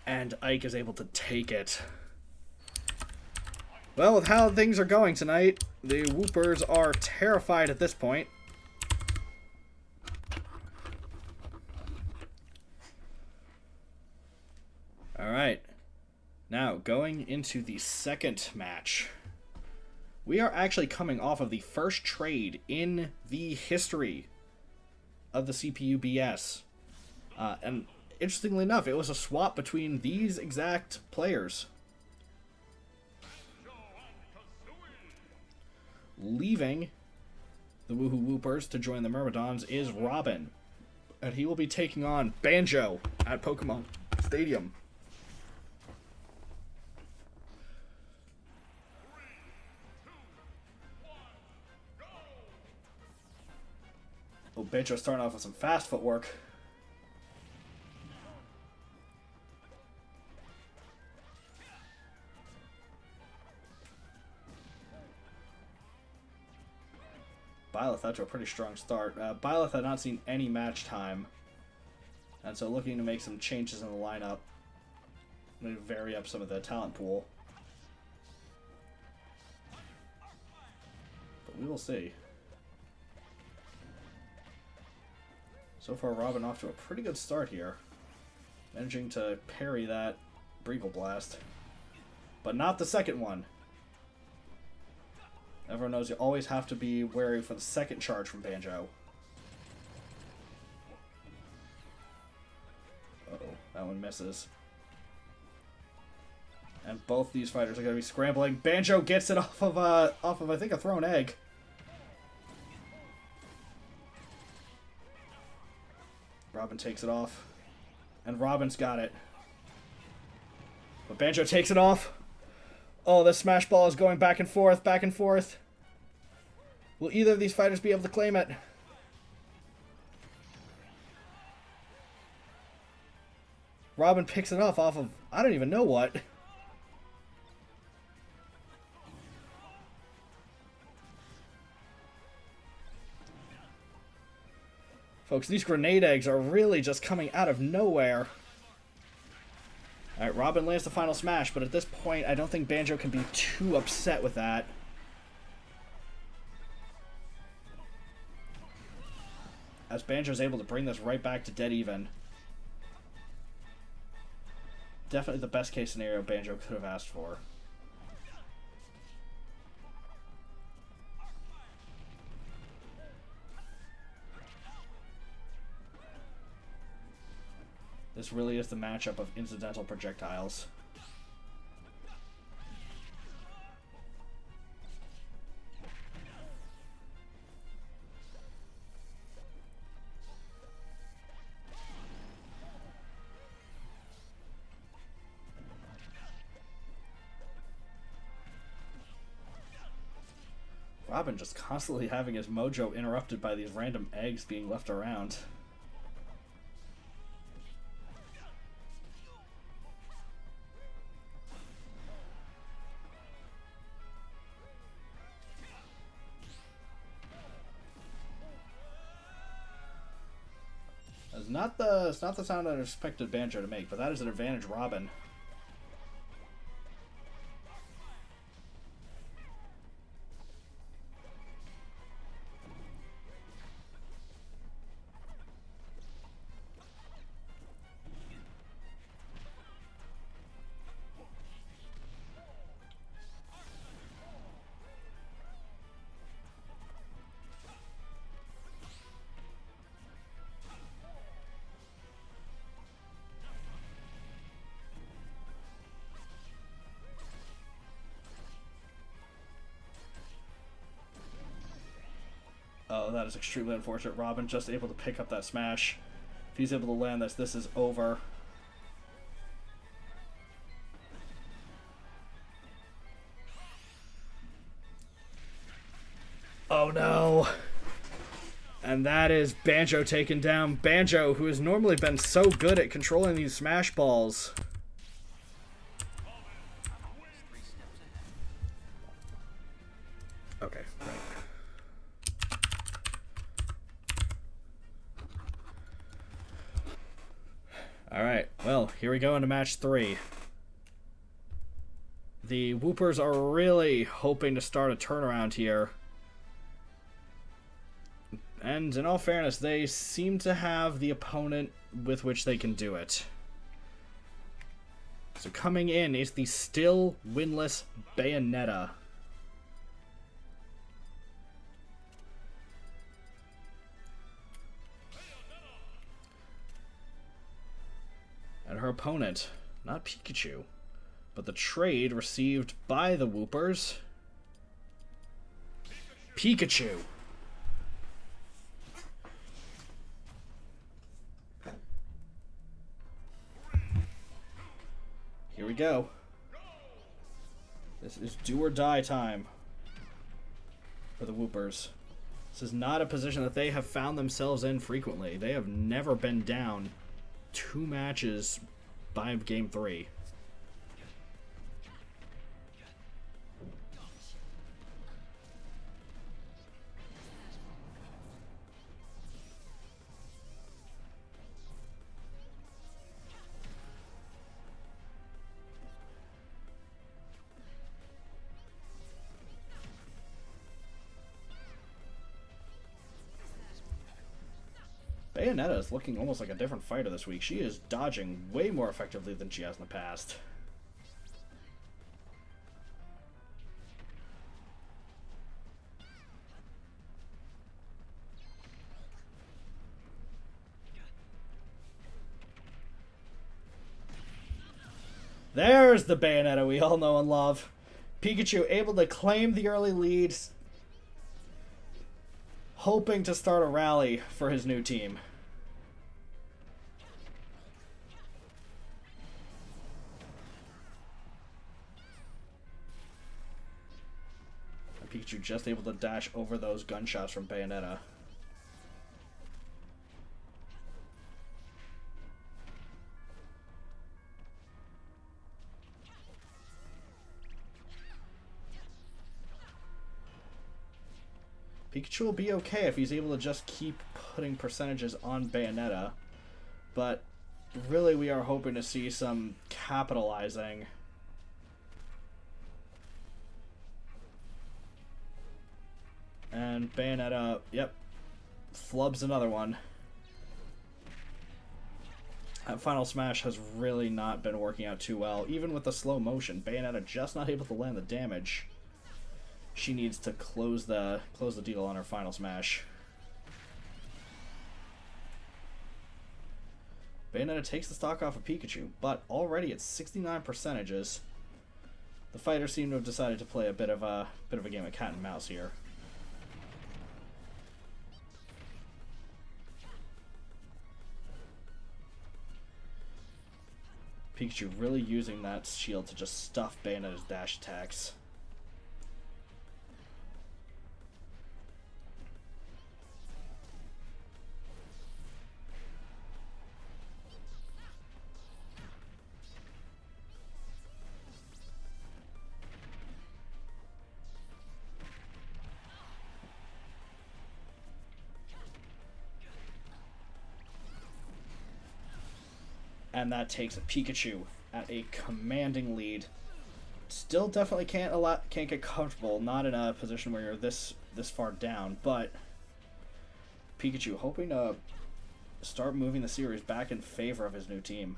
And Ike is able to take it. Well, with how things are going tonight, the Woopers are terrified at this point. Alright. Now, going into the second match. We are actually coming off of the first trade in the history of the CPU BS. And interestingly enough, it was a swap between these exact players. Leaving the Wuhu Woopers to join the Myrmidons is Robin. And he will be taking on Banjo at Pokemon Stadium. Oh, Banjo starting off with some fast footwork. Byleth out to a pretty strong start. Byleth had not seen any match time, and so looking to make some changes in the lineup. Maybe vary up some of the talent pool. But we will see. So far, Robin off to a pretty good start here. Managing to parry that Breagle Blast. But not the second one. Everyone knows you always have to be wary for the second charge from Banjo. Uh-oh, that one misses. And both these fighters are going to be scrambling. Banjo gets it off of I think a thrown egg. Robin takes it off. And Robin's got it. But Banjo takes it off. Oh, the smash ball is going back and forth, back and forth. Will either of these fighters be able to claim it? Robin picks it off of, I don't even know what. Folks, these grenade eggs are really just coming out of nowhere. Alright, Robin lands the final smash, but at this point, I don't think Banjo can be too upset with that. As Banjo's able to bring this right back to dead even. Definitely the best case scenario Banjo could have asked for. This really is the matchup of incidental projectiles. Robin just constantly having his mojo interrupted by these random eggs being left around. It's not the sound I expected Banjo to make, but that is an advantage Robin. Oh, that is extremely unfortunate. Robin just able to pick up that smash. If he's able to land this is over. Oh no! And that is Banjo taken down. Banjo, who has normally been so good at controlling these smash balls. Okay, right. Alright, well, here we go into match 3. The Woopers are really hoping to start a turnaround here. And in all fairness, they seem to have the opponent with which they can do it. So coming in is the still winless Bayonetta. And her opponent, not Pikachu, but the trade received by the Woopers, Pikachu. Here we go. This is do or die time for the Woopers. This is not a position that they have found themselves in frequently. They have never been down 2 matches by game 3. Bayonetta is looking almost like a different fighter this week. She is dodging way more effectively than she has in the past. There's the Bayonetta we all know and love. Pikachu able to claim the early lead, hoping to start a rally for his new team. Pikachu just able to dash over those gunshots from Bayonetta. Pikachu will be okay if he's able to just keep putting percentages on Bayonetta, but really we are hoping to see some capitalizing. And Bayonetta, yep, flubs another one. That final smash has really not been working out too well. Even with the slow motion, Bayonetta just not able to land the damage she needs to close the deal on her final smash. Bayonetta takes the stock off of Pikachu, but already at 69 percentages, the fighters seem to have decided to play a bit of a game of cat and mouse here. Pikachu really using that shield to just stuff Bayonetta's dash attacks. And that takes a Pikachu at a commanding lead. Still definitely can't get comfortable, not in a position where you're this far down, but Pikachu hoping to start moving the series back in favor of his new team.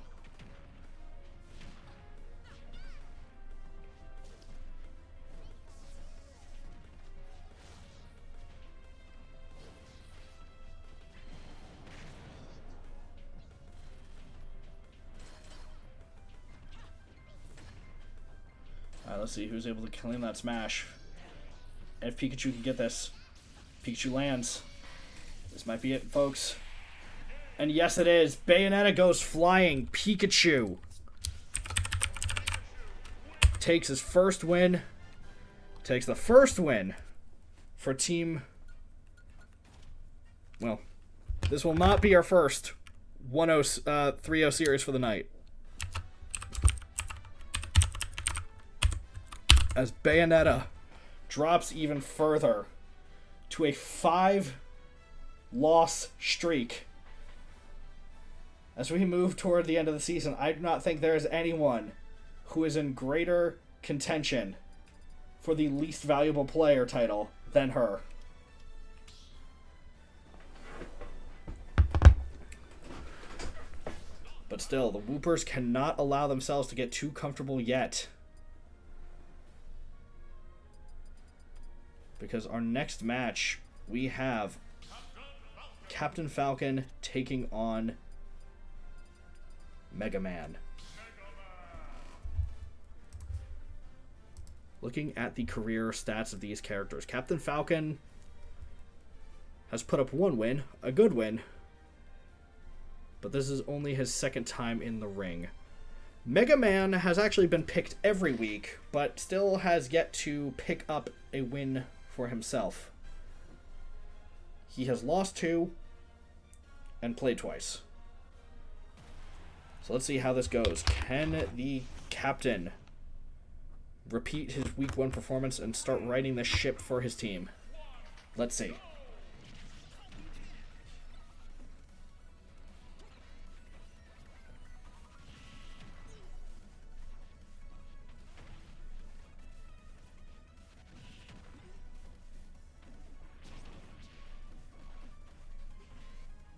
Let's see who's able to claim that smash. And if Pikachu can get this, Pikachu lands. This might be it, folks. And yes, it is. Bayonetta goes flying. Pikachu takes his first win. Takes the first win for team. Well, this will not be our first 3-0 series for the night. As Bayonetta drops even further to a 5-loss streak. As we move toward the end of the season, I do not think there is anyone who is in greater contention for the least valuable player title than her. But still, the Woopers cannot allow themselves to get too comfortable yet. Because our next match, we have Captain Falcon taking on Mega Man. Looking at the career stats of these characters, Captain Falcon has put up 1 win, a good win, but this is only his 2nd time in the ring. Mega Man has actually been picked every week, but still has yet to pick up a win for himself. He has lost 2 and played twice. So let's see how this goes. Can the captain repeat his week 1 performance and start righting the ship for his team? Let's see.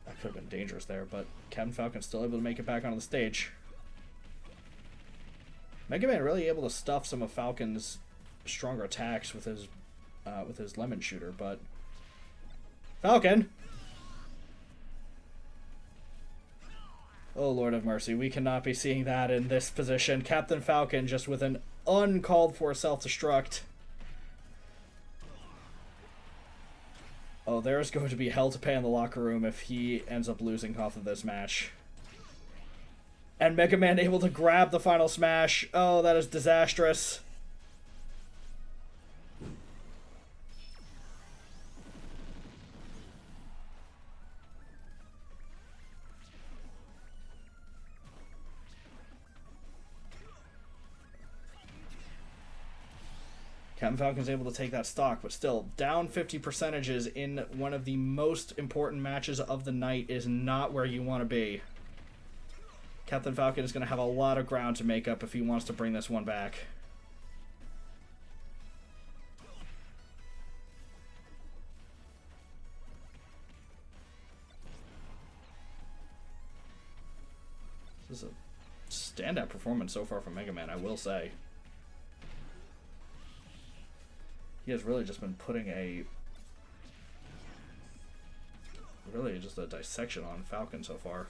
That could have been dangerous there, but Captain Falcon's still able to make it back onto the stage. Mega Man really able to stuff some of Falcon's stronger attacks with his lemon shooter, but Falcon! Oh, Lord of mercy, we cannot be seeing that in this position. Captain Falcon just with an uncalled for self-destruct. Oh, there's going to be hell to pay in the locker room if he ends up losing off of this match. And Mega Man able to grab the final smash. Oh, that is disastrous. Captain Falcon's able to take that stock, but still, down 50 percentages in one of the most important matches of the night is not where you want to be. Captain Falcon is going to have a lot of ground to make up if he wants to bring this one back. This is a standout performance so far from Mega Man, I will say. He has really just been putting really just a dissection on Falcon so far.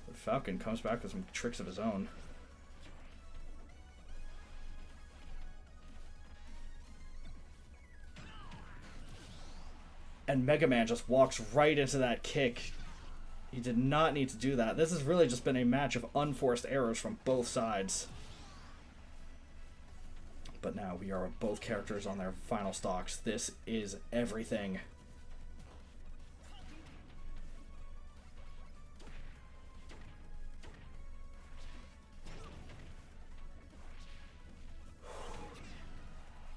But Falcon comes back with some tricks of his own. And Mega Man just walks right into that kick. He did not need to do that. This has really just been a match of unforced errors from both sides. But now we are both characters on their final stocks. This is everything.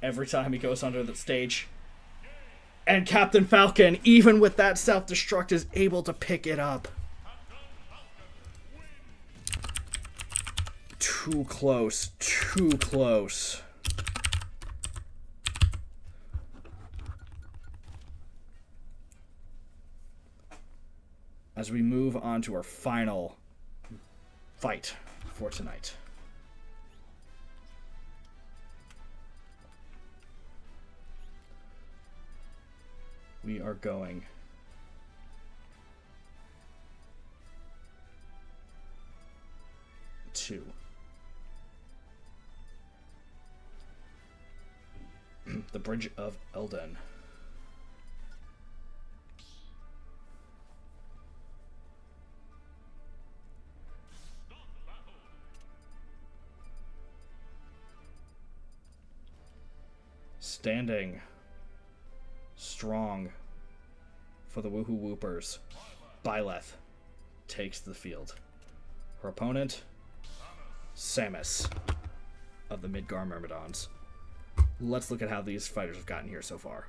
Every time he goes under the stage. And Captain Falcon, even with that self-destruct, is able to pick it up. Too close. Too close. As we move on to our final fight for tonight. We are going to the Bridge of Elden. Standing strong for the Wuhu Woopers, Byleth takes the field. Her opponent, Samus of the Midgar Myrmidons. Let's look at how these fighters have gotten here so far.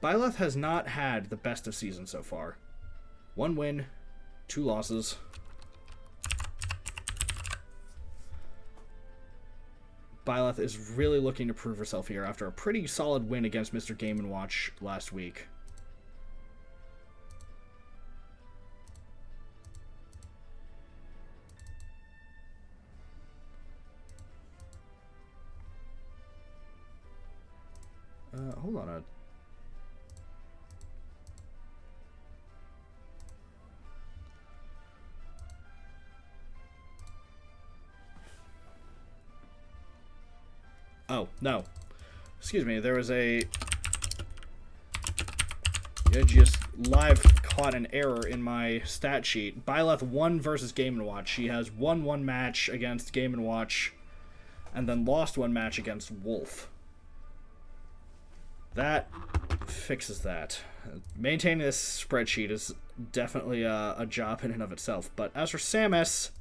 Byleth has not had the best of seasons so far. 1 win, 2 losses. Byleth is really looking to prove herself here after a pretty solid win against Mr. Game & Watch last week. Hold on. Oh, no. Excuse me, there was a... I just live caught an error in my stat sheet. Byleth won versus Game & Watch. She has won 1 match against Game & Watch. and then lost one match against Wolf. That fixes that. Maintaining this spreadsheet is definitely a job in and of itself. But as for Samus,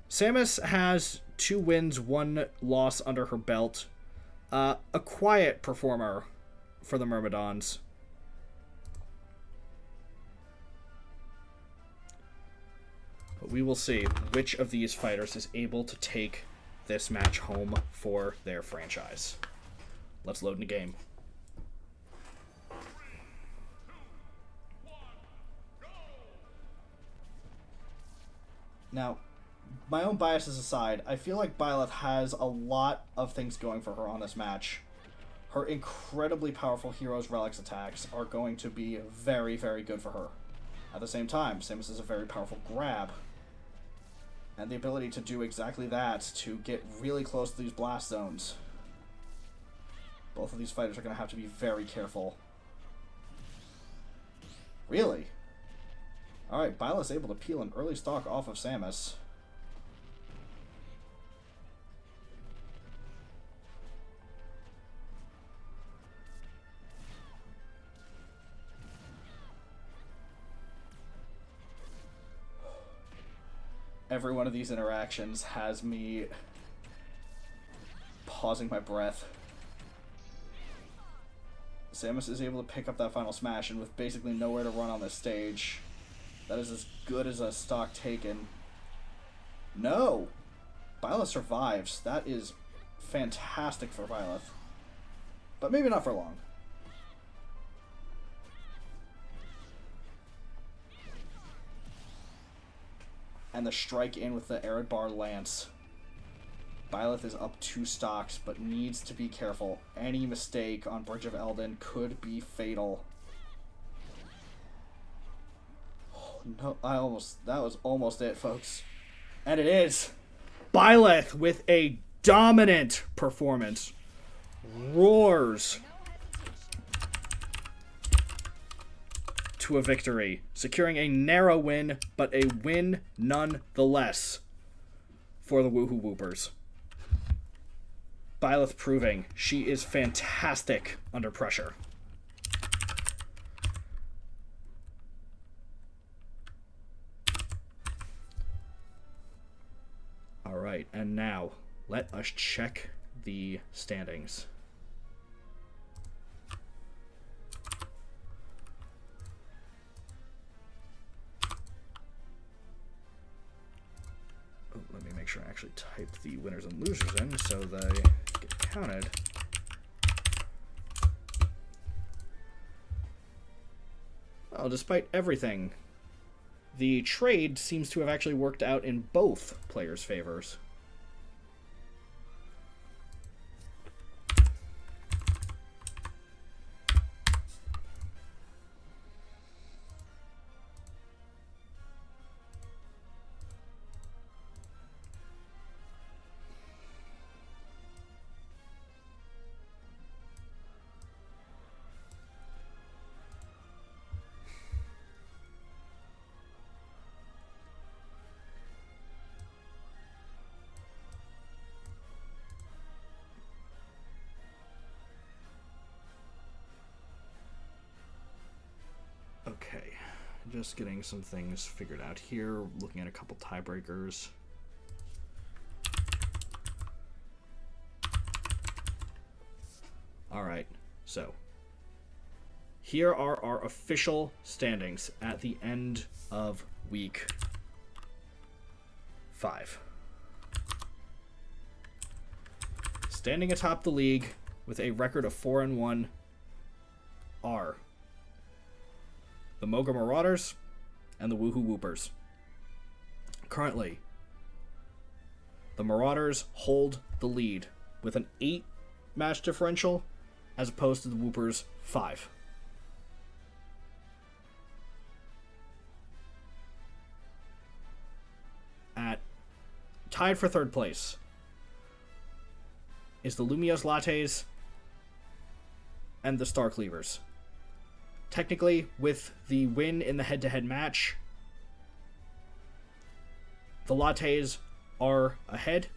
Samus has 2 wins, 1 loss under her belt. A quiet performer for the Myrmidons. But we will see which of these fighters is able to take this match home for their franchise. Let's load in the game. Now, my own biases aside, I feel like Byleth has a lot of things going for her on this match. Her incredibly powerful Heroes Relics attacks are going to be very, very good for her. At the same time, Samus is a very powerful grab. And the ability to do exactly that, to get really close to these blast zones. Both of these fighters are going to have to be very careful. Really? Alright, Byleth's able to peel an early stock off of Samus. Every one of these interactions has me pausing my breath. Samus is able to pick up that final smash, and with basically nowhere to run on this stage, that is as good as a stock taken. No! Byleth survives. That is fantastic for Byleth. But maybe not for long. And the strike in with the Eredbar Lance. Byleth is up 2 stocks, but needs to be careful. Any mistake on Bridge of Eldin could be fatal. No, that was almost it, folks. And it is. Byleth with a dominant performance. Roars to a victory, securing a narrow win, but a win nonetheless for the Wuhu Woopers. Byleth proving she is fantastic under pressure. Alright, and now, let us check the standings. Oh, let me make sure I actually type the winners and losers in so they get counted. Well, despite everything, the trade seems to have actually worked out in both players' favors. Okay, just getting some things figured out here, looking at a couple tiebreakers. Alright, so here are our official standings at the end of week 5. Standing atop the league with a record of 4-1 are the Moga Marauders and the Wuhu Woopers. Currently, the Marauders hold the lead with an 8 match differential as opposed to the Woopers' 5. Tied for 3rd place is the Lumiose Lattes and the Star Cleavers. Technically, with the win in the head-to-head match, the Lattes are ahead,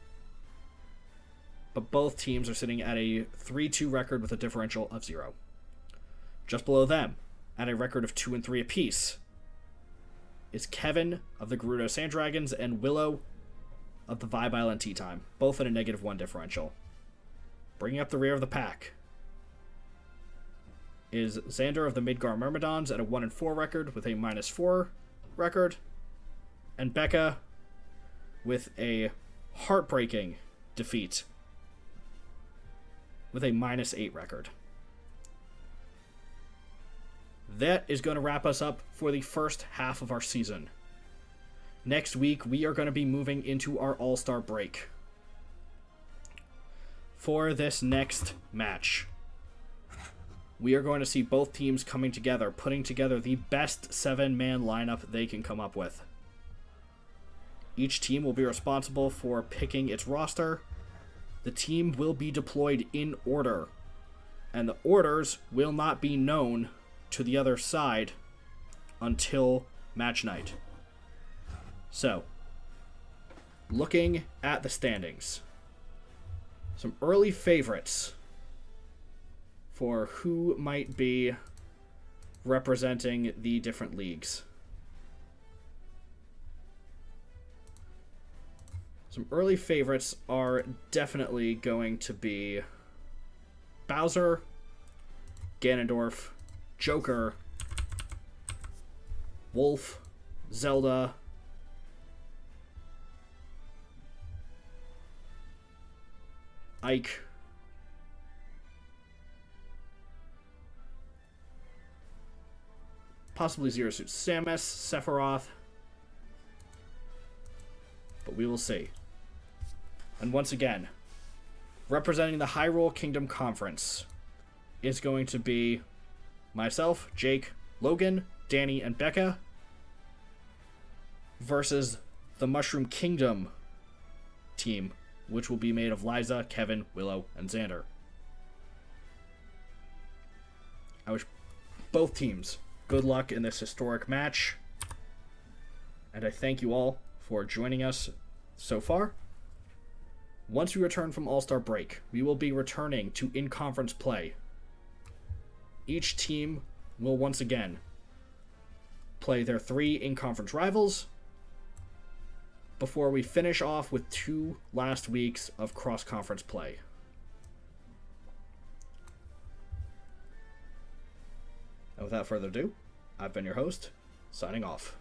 but both teams are sitting at a 3-2 record with a differential of 0. Just below them, at a record of 2-3 apiece, is Kevin of the Gerudo Sand Dragons and Willow of the Vibe Island Tea Time, both at a -1 differential. Bringing up the rear of the pack is Xander of the Midgar Myrmidons at a 1-4 record with a -4 record, and Becca with a heartbreaking defeat with a -8 record. That is going to wrap us up for the first half of our season. Next week, we are going to be moving into our All-Star break. For this next match, we are going to see both teams coming together, putting together the best 7-man lineup they can come up with. Each team will be responsible for picking its roster. The team will be deployed in order, and the orders will not be known to the other side until match night. So, looking at the standings, some early favorites for who might be representing the different leagues. Some early favorites are definitely going to be Bowser, Ganondorf, Joker, Wolf, Zelda, Ike, possibly Zero Suit Samus, Sephiroth, but we will see. And once again, representing the Hyrule Kingdom Conference is going to be myself, Jake, Logan, Danny, and Becca versus the Mushroom Kingdom team, which will be made of Liza, Kevin, Willow, and Xander. I wish both teams good luck in this historic match, and I thank you all for joining us so far. Once we return from All-Star break, we will be returning to in-conference play. Each team will once again play their 3 in-conference rivals before we finish off with 2 last weeks of cross-conference play. And without further ado, I've been your host, signing off.